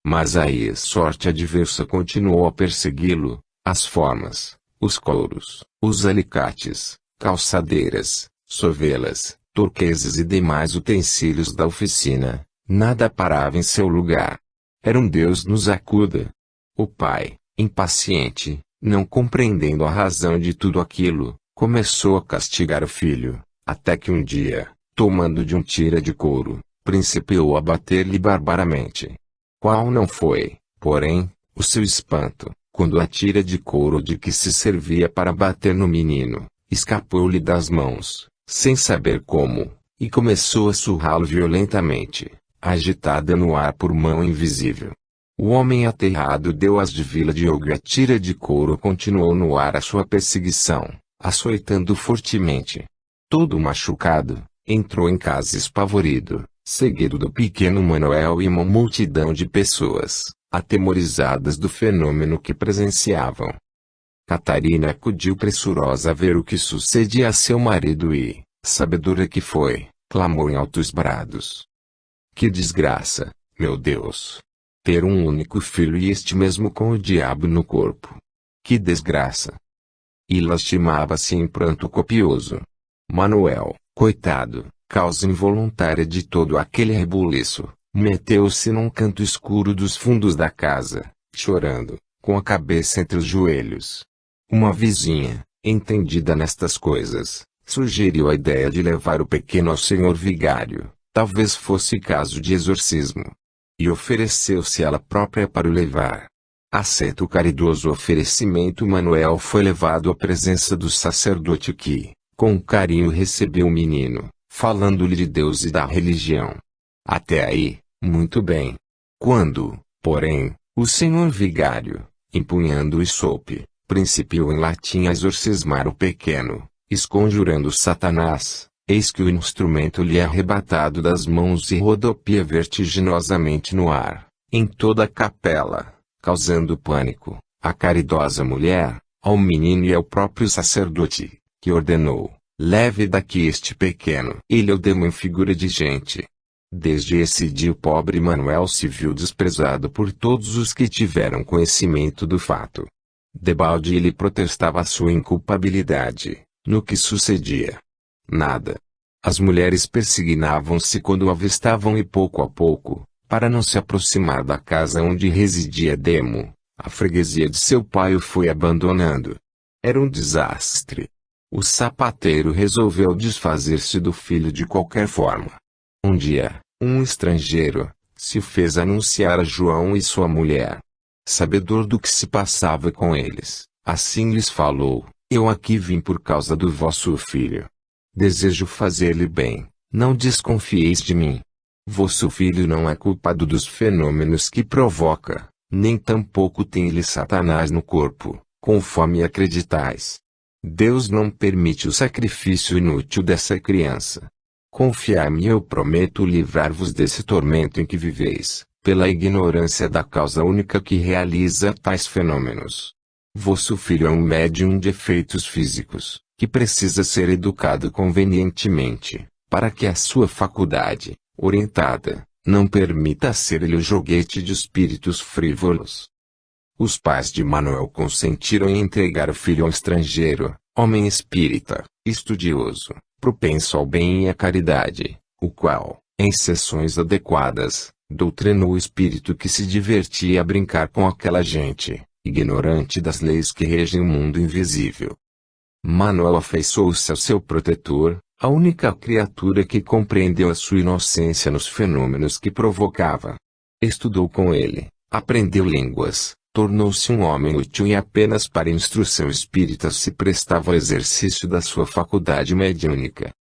Mas aí sorte adversa continuou a persegui-lo, as formas, os couros, os alicates, calçadeiras, sovelas, turqueses e demais utensílios da oficina, nada parava em seu lugar. Era um Deus nos acuda. O pai, impaciente, não compreendendo a razão de tudo aquilo, começou a castigar o filho, até que um dia, tomando de um tira de couro, principiou a bater-lhe barbaramente. Qual não foi, porém, o seu espanto, quando a tira de couro de que se servia para bater no menino, escapou-lhe das mãos, sem saber como, e começou a surrá-lo violentamente, agitada no ar por mão invisível. O homem aterrado deu as de Vila Diogo e a tira de couro continuou no ar a sua perseguição, açoitando fortemente. Todo machucado, entrou em casa espavorido, seguido do pequeno Manuel e uma multidão de pessoas, atemorizadas do fenômeno que presenciavam. Catarina acudiu pressurosa a ver o que sucedia a seu marido e, sabedora que foi, clamou em altos brados. Que desgraça, meu Deus! Ter um único filho e este mesmo com o diabo no corpo. Que desgraça! E lastimava-se em pranto copioso. Manuel, coitado, causa involuntária de todo aquele rebuliço, meteu-se num canto escuro dos fundos da casa, chorando, com a cabeça entre os joelhos. Uma vizinha, entendida nestas coisas, sugeriu a ideia de levar o pequeno ao senhor vigário, talvez fosse caso de exorcismo. E ofereceu-se ela própria para o levar. Aceito o caridoso oferecimento, Manuel foi levado à presença do sacerdote que, com carinho, recebeu o menino, falando-lhe de Deus e da religião. Até aí, muito bem. Quando, porém, o senhor vigário, empunhando o sope, principiou em latim a exorcismar o pequeno, esconjurando Satanás, eis que o instrumento lhe é arrebatado das mãos e rodopia vertiginosamente no ar, em toda a capela, causando pânico, à caridosa mulher, ao menino e ao próprio sacerdote, que ordenou: leve daqui este pequeno. Ele o deu em figura de gente. Desde esse dia o pobre Manuel se viu desprezado por todos os que tiveram conhecimento do fato. Debalde ele protestava a sua inculpabilidade, no que sucedia. Nada. As mulheres persignavam-se quando o avistavam e pouco a pouco, para não se aproximar da casa onde residia Demo, a freguesia de seu pai o foi abandonando. Era um desastre. O sapateiro resolveu desfazer-se do filho de qualquer forma. Um dia, um estrangeiro se fez anunciar a João e sua mulher. Sabedor do que se passava com eles, assim lhes falou: eu aqui vim por causa do vosso filho. Desejo fazer-lhe bem, não desconfieis de mim. Vosso filho não é culpado dos fenômenos que provoca, nem tampouco tem-lhe Satanás no corpo, conforme acreditais. Deus não permite o sacrifício inútil dessa criança. Confiai-me e eu prometo livrar-vos desse tormento em que viveis, pela ignorância da causa única que realiza tais fenômenos. Vosso filho é um médium de efeitos físicos, que precisa ser educado convenientemente, para que a sua faculdade, orientada, não permita ser ele o joguete de espíritos frívolos. Os pais de Manuel consentiram em entregar o filho ao estrangeiro, homem espírita, estudioso, propenso ao bem e à caridade, o qual, em sessões adequadas, doutrinou o espírito que se divertia a brincar com aquela gente, ignorante das leis que regem o mundo invisível. Manuel afeiçoou-se ao seu protetor, a única criatura que compreendeu a sua inocência nos fenômenos que provocava. Estudou com ele, aprendeu línguas, tornou-se um homem útil e apenas para instrução espírita se prestava ao exercício da sua faculdade mediúnica.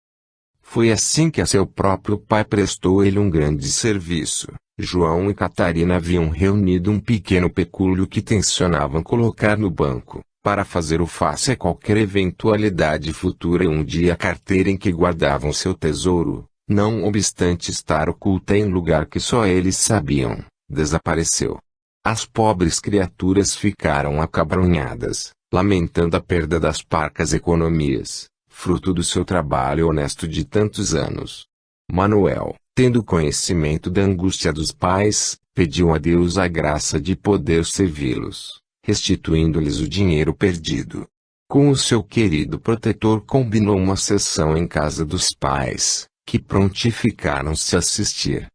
Foi assim que a seu próprio pai prestou ele um grande serviço. João e Catarina haviam reunido um pequeno pecúlio que tencionavam colocar no banco, para fazer o face a qualquer eventualidade futura e um dia a carteira em que guardavam seu tesouro, não obstante estar oculta em lugar que só eles sabiam, desapareceu. As pobres criaturas ficaram acabrunhadas, lamentando a perda das parcas economias, fruto do seu trabalho honesto de tantos anos. Manuel, tendo conhecimento da angústia dos pais, pediu a Deus a graça de poder servi-los, restituindo-lhes o dinheiro perdido. Com o seu querido protetor combinou uma sessão em casa dos pais, que prontificaram-se a assistir.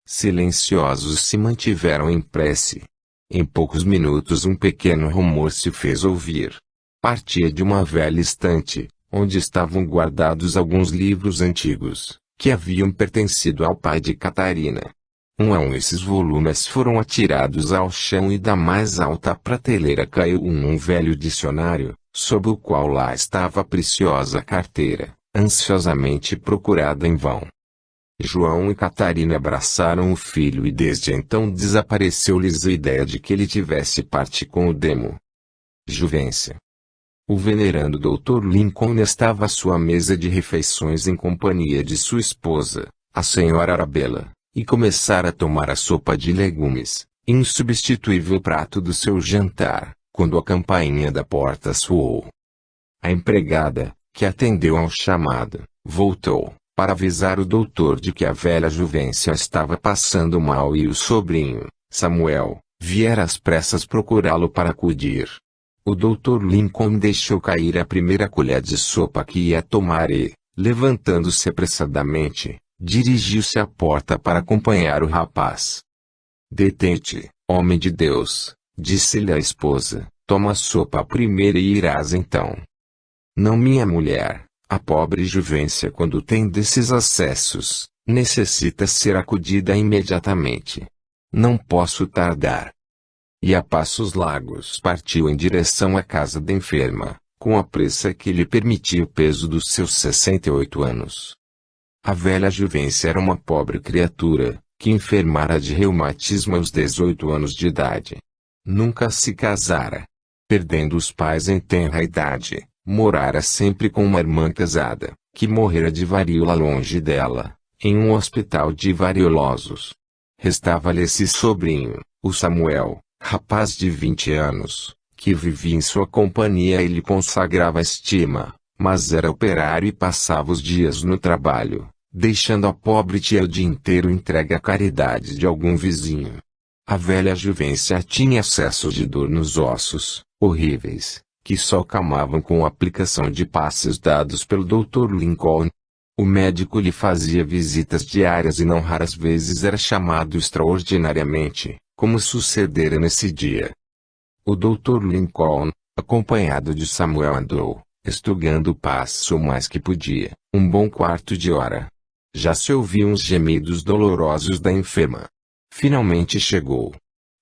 Silenciosos se mantiveram em prece. Em poucos minutos um pequeno rumor se fez ouvir. Partia de uma velha estante, onde estavam guardados alguns livros antigos, que haviam pertencido ao pai de Catarina. Um a um esses volumes foram atirados ao chão e da mais alta prateleira caiu um velho dicionário, sob o qual lá estava a preciosa carteira, ansiosamente procurada em vão. João e Catarina abraçaram o filho e desde então desapareceu-lhes a ideia de que ele tivesse parte com o demo. Juvência. O venerando Dr. Lincoln estava à sua mesa de refeições em companhia de sua esposa, a senhora Arabella, e começara a tomar a sopa de legumes, insubstituível prato do seu jantar, quando a campainha da porta soou. A empregada, que atendeu ao chamado, voltou, para avisar o doutor de que a velha Juvência estava passando mal e o sobrinho, Samuel, viera às pressas procurá-lo para acudir. O Dr. Lincoln deixou cair a primeira colher de sopa que ia tomar e, levantando-se apressadamente, dirigiu-se à porta para acompanhar o rapaz. "Detente, homem de Deus", disse-lhe a esposa, "toma a sopa primeiro e irás então." "Não, minha mulher. A pobre Juvência, quando tem desses acessos, necessita ser acudida imediatamente. Não posso tardar." E a passos largos partiu em direção à casa da enferma, com a pressa que lhe permitia o peso dos seus 68 anos. A velha Juvência era uma pobre criatura, que enfermara de reumatismo aos 18 anos de idade. Nunca se casara. Perdendo os pais em tenra idade, morara sempre com uma irmã casada, que morrera de varíola longe dela, em um hospital de variolosos. Restava-lhe esse sobrinho, o Samuel, rapaz de 20 anos, que vivia em sua companhia e lhe consagrava estima, mas era operário e passava os dias no trabalho, deixando a pobre tia o dia inteiro entregue à caridade de algum vizinho. A velha Juvência tinha acessos de dor nos ossos, horríveis, que só calmavam com a aplicação de passes dados pelo Dr. Lincoln. O médico lhe fazia visitas diárias e não raras vezes era chamado extraordinariamente, como sucedera nesse dia. O Dr. Lincoln, acompanhado de Samuel, andou, estugando o passo o mais que podia, um bom quarto de hora. Já se ouviam os gemidos dolorosos da enferma. Finalmente chegou.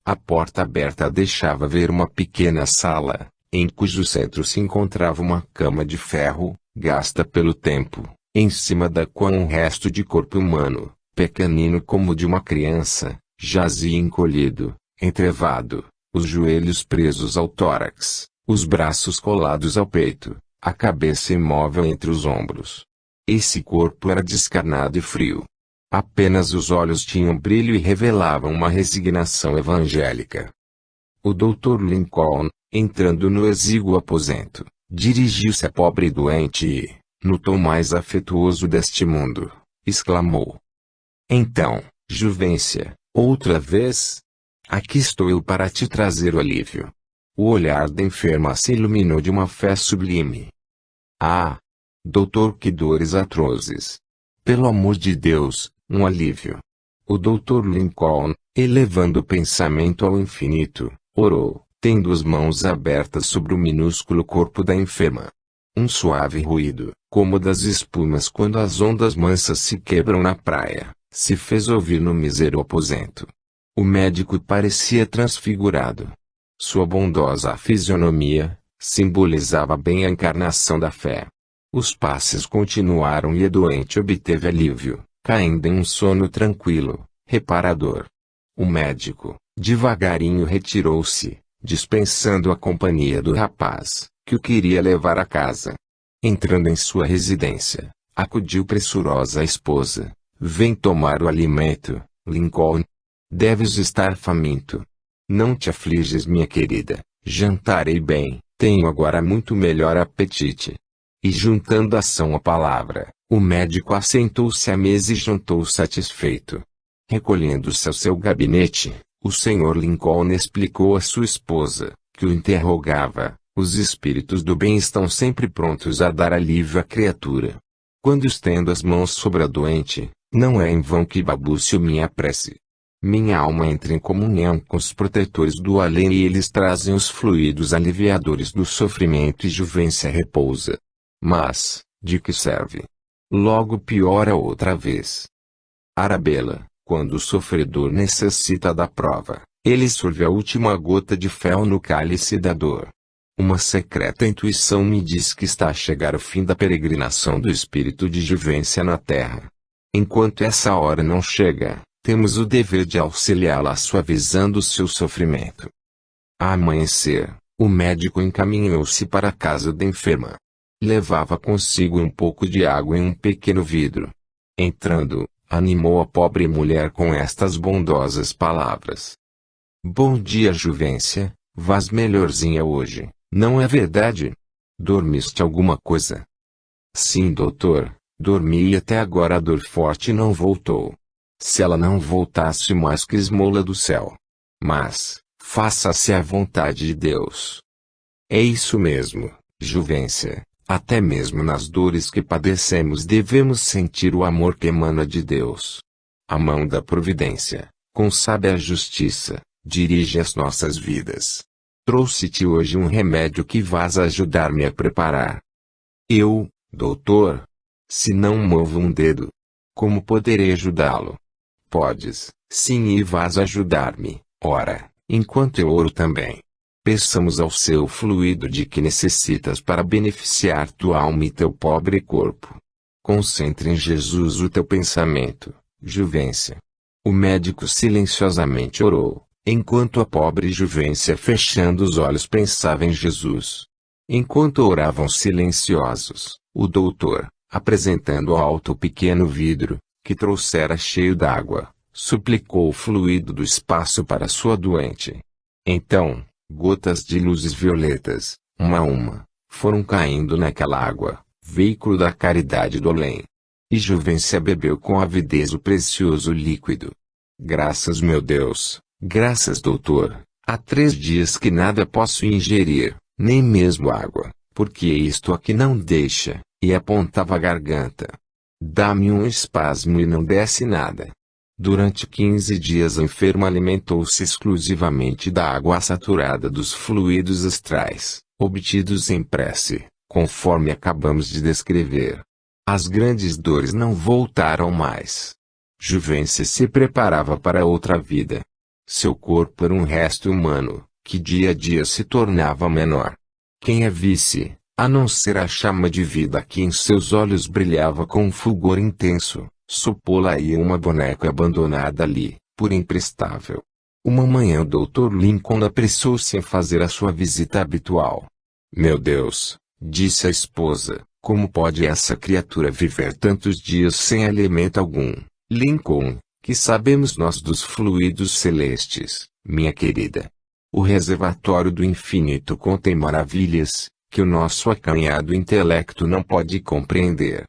A porta aberta deixava ver uma pequena sala, em cujo centro se encontrava uma cama de ferro, gasta pelo tempo, em cima da qual um resto de corpo humano, pequenino como de uma criança, jazia encolhido, entrevado, os joelhos presos ao tórax, os braços colados ao peito, a cabeça imóvel entre os ombros. Esse corpo era descarnado e frio. Apenas os olhos tinham brilho e revelavam uma resignação evangélica. O Dr. Lincoln, entrando no exíguo aposento, dirigiu-se à pobre doente e, no tom mais afetuoso deste mundo, exclamou: "Então, Juvência, outra vez? Aqui estou eu para te trazer o alívio. O olhar da enferma se iluminou de uma fé sublime. Ah! Doutor, que dores atrozes! Pelo amor de Deus, um alívio! O Dr. Lincoln, elevando o pensamento ao infinito, orou, tendo as mãos abertas sobre o minúsculo corpo da enferma. Um suave ruído, como das espumas quando as ondas mansas se quebram na praia, se fez ouvir no mísero aposento. O médico parecia transfigurado. Sua bondosa fisionomia simbolizava bem a encarnação da fé. Os passes continuaram e a doente obteve alívio, caindo em um sono tranquilo, reparador. O médico, devagarinho retirou-se, dispensando a companhia do rapaz, que o queria levar a casa. Entrando em sua residência, acudiu pressurosa a esposa. Vem tomar o alimento, Lincoln. Deves estar faminto. Não te afliges, minha querida, jantarei bem, tenho agora muito melhor apetite. E juntando ação à palavra, o médico assentou-se à mesa e jantou satisfeito. Recolhendo-se ao seu gabinete, o Sr. Lincoln explicou à sua esposa, que o interrogava: os espíritos do bem estão sempre prontos a dar alívio à criatura. Quando estendo as mãos sobre a doente, não é em vão que balbucio minha prece. Minha alma entra em comunhão com os protetores do além e eles trazem os fluidos aliviadores do sofrimento e Juvência repousa. Mas, de que serve? Logo piora outra vez. Arabella, quando o sofredor necessita da prova, ele sorve a última gota de fel no cálice da dor. Uma secreta intuição me diz que está a chegar o fim da peregrinação do espírito de Juvência na terra. Enquanto essa hora não chega, temos o dever de auxiliá-la suavizando seu sofrimento. A amanhecer, o médico encaminhou-se para a casa da enferma. Levava consigo um pouco de água em um pequeno vidro. Entrando, animou a pobre mulher com estas bondosas palavras: Bom dia, Juvência, vás melhorzinha hoje, não é verdade? Dormiste alguma coisa? Sim, doutor, dormi e até agora a dor forte não voltou. Se ela não voltasse mais que esmola do céu. Mas, faça-se a vontade de Deus. É isso mesmo, Juvência, até mesmo nas dores que padecemos devemos sentir o amor que emana de Deus. A mão da providência, com sábia justiça, dirige as nossas vidas. Trouxe-te hoje um remédio que vás ajudar-me a preparar. Eu, doutor? Se não movo um dedo, como poderei ajudá-lo? Podes, sim, e vás ajudar-me, ora, enquanto eu oro também. Peçamos ao seu fluido de que necessitas para beneficiar tua alma e teu pobre corpo. Concentre em Jesus o teu pensamento, Juvência. O médico silenciosamente orou, enquanto a pobre Juvência fechando os olhos pensava em Jesus. Enquanto oravam silenciosos, o doutor, apresentando ao alto o pequeno vidro, que trouxera cheio d'água, suplicou o fluido do espaço para sua doente. Então, gotas de luzes violetas, uma a uma, foram caindo naquela água, veículo da caridade do além. E Juvência bebeu com avidez o precioso líquido. Graças, meu Deus, graças, doutor, há 3 dias que nada posso ingerir, nem mesmo água, porque isto aqui não deixa, e apontava a garganta. Dá-me um espasmo e não desce nada. Durante 15 dias a enferma alimentou-se exclusivamente da água saturada dos fluidos astrais, obtidos em prece, conforme acabamos de descrever. As grandes dores não voltaram mais. Juvência se preparava para outra vida. Seu corpo era um resto humano, que dia a dia se tornava menor. Quem a visse, a não ser a chama de vida que em seus olhos brilhava com um fulgor intenso, supô-la-ia uma boneca abandonada ali, por imprestável. Uma manhã o Dr. Lincoln apressou-se em fazer a sua visita habitual. Meu Deus, disse a esposa, como pode essa criatura viver tantos dias sem alimento algum? Lincoln, que sabemos nós dos fluidos celestes, minha querida? O reservatório do infinito contém maravilhas, que o nosso acanhado intelecto não pode compreender.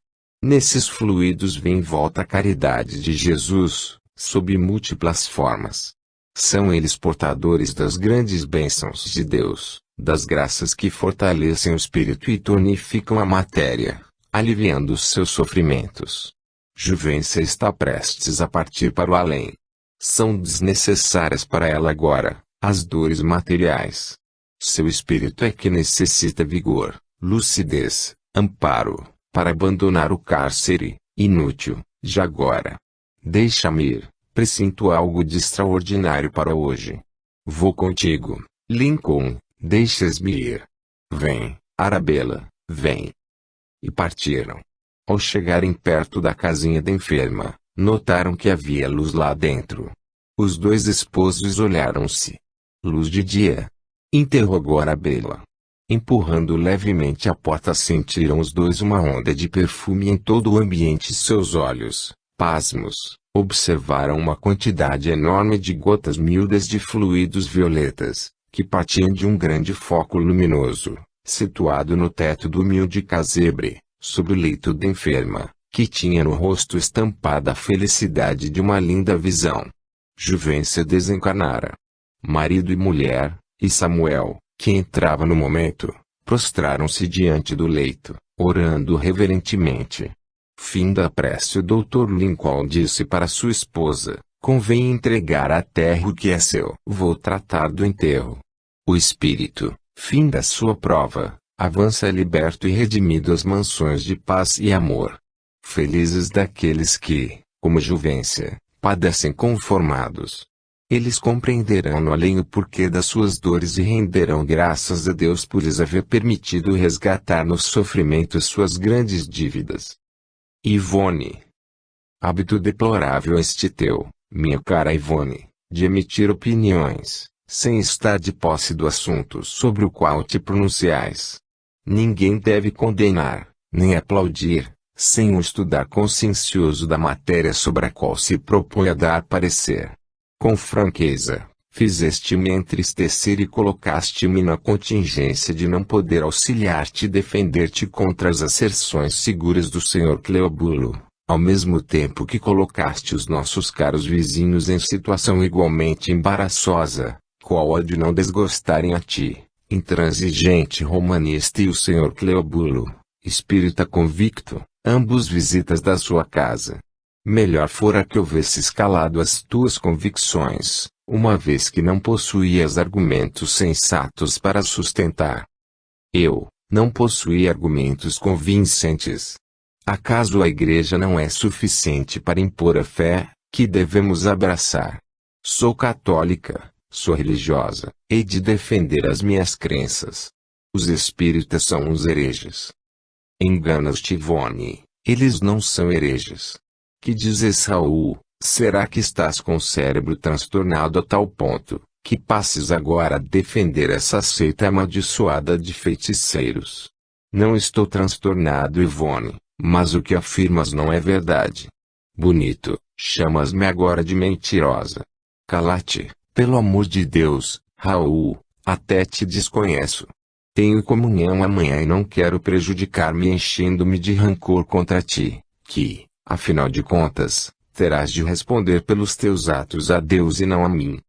Nesses fluidos vem em volta a caridade de Jesus, sob múltiplas formas. São eles portadores das grandes bênçãos de Deus, das graças que fortalecem o espírito e tonificam a matéria, aliviando os seus sofrimentos. Juvência está prestes a partir para o além. São desnecessárias para ela agora as dores materiais. Seu espírito é que necessita vigor, lucidez, amparo, para abandonar o cárcere, inútil, de agora. Deixa-me ir, presinto algo de extraordinário para hoje. Vou contigo, Lincoln, deixas-me ir. Vem, Arabella, vem. E partiram. Ao chegarem perto da casinha da enferma, notaram que havia luz lá dentro. Os dois esposos olharam-se. Luz de dia? Interrogou Arabella. Empurrando levemente a porta, sentiram os dois uma onda de perfume em todo o ambiente. Seus olhos, pasmos, observaram uma quantidade enorme de gotas miúdas de fluidos violetas, que partiam de um grande foco luminoso, situado no teto do humilde casebre, sob o leito da enferma, que tinha no rosto estampada a felicidade de uma linda visão. Juvência desencarnara. Marido e mulher, e Samuel, que entrava no momento, prostraram-se diante do leito, orando reverentemente. Fim da prece. O Dr. Lincoln disse para sua esposa: convém entregar à terra o que é seu. Vou tratar do enterro. O espírito, fim da sua prova, avança liberto e redimido às mansões de paz e amor. Felizes daqueles que, como Juvência, padecem conformados. Eles compreenderão no além o porquê das suas dores e renderão graças a Deus por lhes haver permitido resgatar no sofrimento suas grandes dívidas. Ivone. Hábito deplorável este teu, minha cara Ivone, de emitir opiniões, sem estar de posse do assunto sobre o qual te pronunciais. Ninguém deve condenar, nem aplaudir, sem o estudar consciencioso da matéria sobre a qual se propõe a dar parecer. Com franqueza, fizeste-me entristecer e colocaste-me na contingência de não poder auxiliar-te e defender-te contra as asserções seguras do Sr. Cleobulo, ao mesmo tempo que colocaste os nossos caros vizinhos em situação igualmente embaraçosa, qual a de não desgostarem a ti, intransigente romanista, e o Sr. Cleobulo, espírita convicto, ambos visitas da sua casa. Melhor fora que houvesses calado as tuas convicções, uma vez que não possuías argumentos sensatos para sustentar. Eu, não possuí argumentos convincentes. Acaso a Igreja não é suficiente para impor a fé, que devemos abraçar? Sou católica, sou religiosa, hei de defender as minhas crenças. Os espíritas são uns hereges. Enganas-te, Ivone, eles não são hereges. Que dizes, Raul? Será que estás com o cérebro transtornado a tal ponto, que passes agora a defender essa seita amaldiçoada de feiticeiros? Não estou transtornado, Ivone, mas o que afirmas não é verdade. Bonito, chamas-me agora de mentirosa. Cala-te, pelo amor de Deus, Raul, até te desconheço. Tenho comunhão amanhã e não quero prejudicar-me enchendo-me de rancor contra ti, que, afinal de contas, terás de responder pelos teus atos a Deus e não a mim.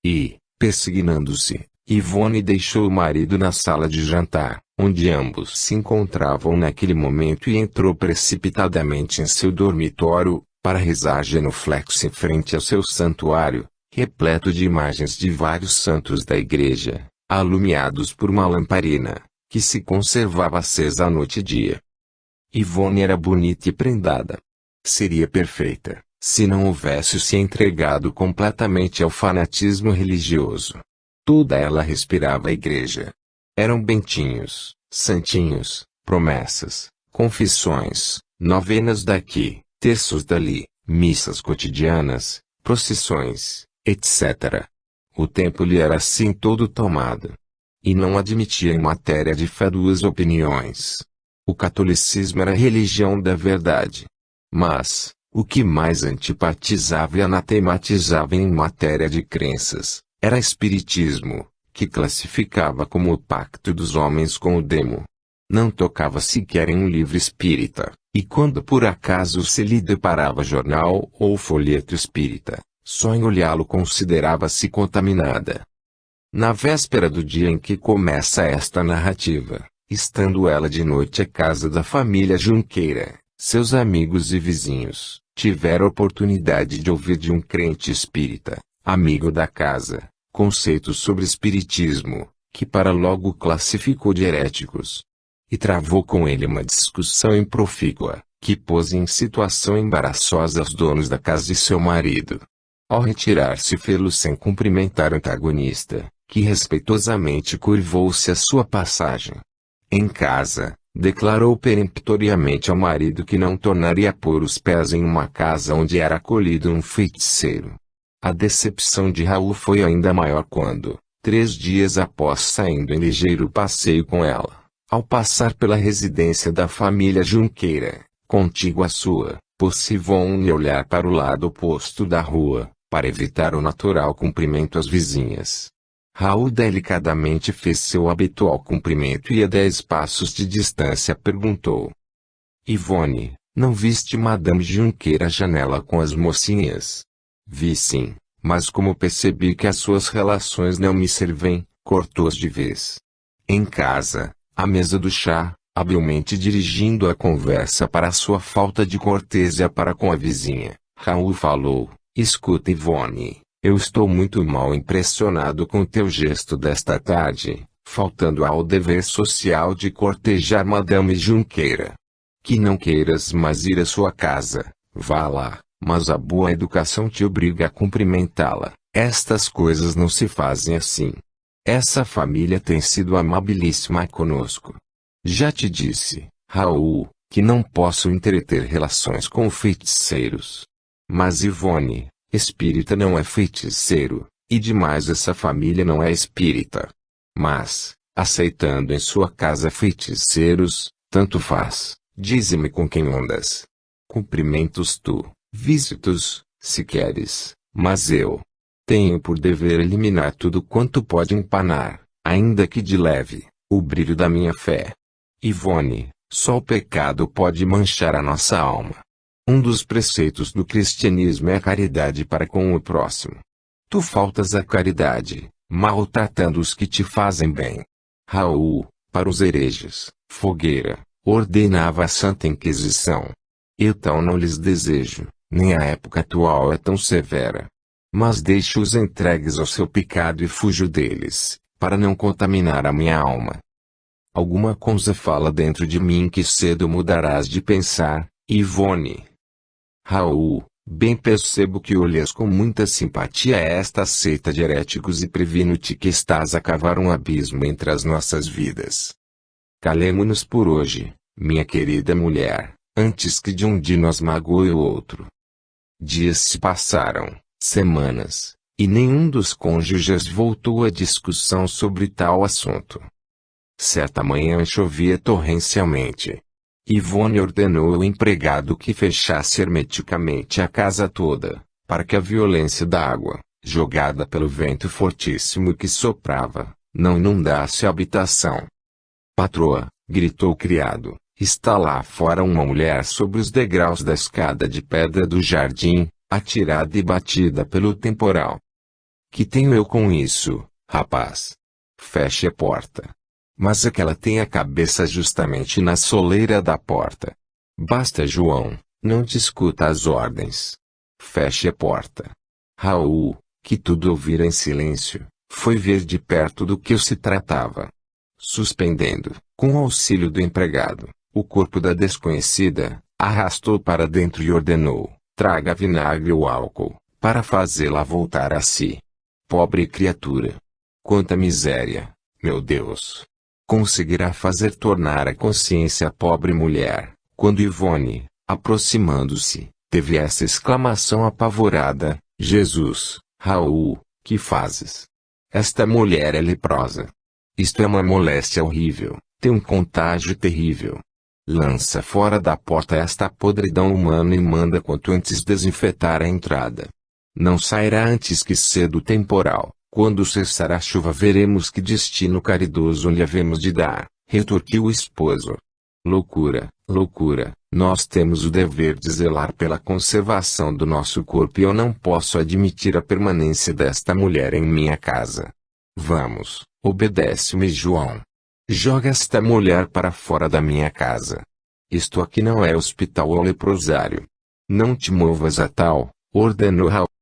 E, persignando-se, Ivone deixou o marido na sala de jantar, onde ambos se encontravam naquele momento, e entrou precipitadamente em seu dormitório, para rezar genuflexo em frente ao seu santuário, repleto de imagens de vários santos da igreja, alumiados por uma lamparina, que se conservava acesa à noite e dia. Ivone era bonita e prendada. Seria perfeita, se não houvesse se entregado completamente ao fanatismo religioso. Toda ela respirava a igreja. Eram bentinhos, santinhos, promessas, confissões, novenas daqui, terços dali, missas cotidianas, procissões, etc. O tempo lhe era assim todo tomado. E não admitia em matéria de fé duas opiniões. O catolicismo era a religião da verdade. Mas, o que mais antipatizava e anatematizava em matéria de crenças, era espiritismo, que classificava como o pacto dos homens com o demo. Não tocava sequer em um livro espírita, e quando por acaso se lhe deparava jornal ou folheto espírita, só em olhá-lo considerava-se contaminada. Na véspera do dia em que começa esta narrativa, estando ela de noite à casa da família Junqueira, seus amigos e vizinhos tiveram oportunidade de ouvir de um crente espírita, amigo da casa, conceitos sobre espiritismo, que para logo classificou de heréticos. E travou com ele uma discussão improfícua, que pôs em situação embaraçosa os donos da casa e seu marido. Ao retirar-se fê-lo sem cumprimentar o antagonista, que respeitosamente curvou-se à sua passagem. Em casa, declarou peremptoriamente ao marido que não tornaria a pôr os pés em uma casa onde era acolhido um feiticeiro. A decepção de Raul foi ainda maior quando, 3 dias após saindo em ligeiro passeio com ela, ao passar pela residência da família Junqueira, contígua à sua, pôs-se Ivone a olhar para o lado oposto da rua, para evitar o natural cumprimento às vizinhas. Raul delicadamente fez seu habitual cumprimento e a 10 passos de distância perguntou: Ivone, não viste Madame Junqueira à janela com as mocinhas? Vi sim, mas como percebi que as suas relações não me servem, cortou-as de vez. Em casa, à mesa do chá, habilmente dirigindo a conversa para a sua falta de cortesia para com a vizinha, Raul falou: Escuta Ivone, eu estou muito mal impressionado com teu gesto desta tarde, faltando ao dever social de cortejar Madame Junqueira. Que não queiras mais ir à sua casa, vá lá, mas a boa educação te obriga a cumprimentá-la. Estas coisas não se fazem assim. Essa família tem sido amabilíssima conosco. Já te disse, Raul, que não posso entreter relações com feiticeiros. Mas Ivone, espírita não é feiticeiro, e demais essa família não é espírita. Mas, aceitando em sua casa feiticeiros, tanto faz, dize-me com quem andas. Cumprimentos tu, visitos, se queres, mas eu tenho por dever eliminar tudo quanto pode empanar, ainda que de leve, o brilho da minha fé. Ivone, só o pecado pode manchar a nossa alma. Um dos preceitos do cristianismo é a caridade para com o próximo. Tu faltas à caridade, maltratando os que te fazem bem. Raul, para os hereges, fogueira, ordenava a Santa Inquisição. Eu tal não lhes desejo, nem a época atual é tão severa. Mas deixo-os entregues ao seu pecado e fujo deles, para não contaminar a minha alma. Alguma coisa fala dentro de mim que cedo mudarás de pensar, Ivone. Raul, bem percebo que olhas com muita simpatia esta seita de heréticos e previno-te que estás a cavar um abismo entre as nossas vidas. Calemo-nos por hoje, minha querida mulher, antes que de um de nós magoe o outro. Dias se passaram, semanas, e nenhum dos cônjuges voltou à discussão sobre tal assunto. Certa manhã chovia torrencialmente. Ivone ordenou ao empregado que fechasse hermeticamente a casa toda, para que a violência da água, jogada pelo vento fortíssimo que soprava, não inundasse a habitação. Patroa, gritou o criado, está lá fora uma mulher sobre os degraus da escada de pedra do jardim, atirada e batida pelo temporal. Que tenho eu com isso, rapaz? Feche a porta. Mas é que ela tem a cabeça justamente na soleira da porta. Basta, João, não discuta as ordens. Feche a porta. Raul, que tudo ouvira em silêncio, foi ver de perto do que se tratava. Suspendendo, com o auxílio do empregado, o corpo da desconhecida, arrastou para dentro e ordenou: traga vinagre ou álcool, para fazê-la voltar a si. Pobre criatura! Quanta miséria, meu Deus! Conseguirá fazer tornar a consciência a pobre mulher, quando Ivone, aproximando-se, teve essa exclamação apavorada: Jesus, Raul, que fazes? Esta mulher é leprosa. Isto é uma moléstia horrível, tem um contágio terrível. Lança fora da porta esta podridão humana e manda quanto antes desinfetar a entrada. Não sairá antes que cedo o temporal. Quando cessar a chuva veremos que destino caridoso lhe havemos de dar, retorquiu o esposo. Loucura, loucura, Nós temos o dever de zelar pela conservação do nosso corpo e eu não posso admitir a permanência desta mulher em minha casa. Vamos, obedece-me, João. Joga esta mulher para fora da minha casa. Isto aqui não é hospital ou leprosário. Não te movas a tal, ordenou Raul.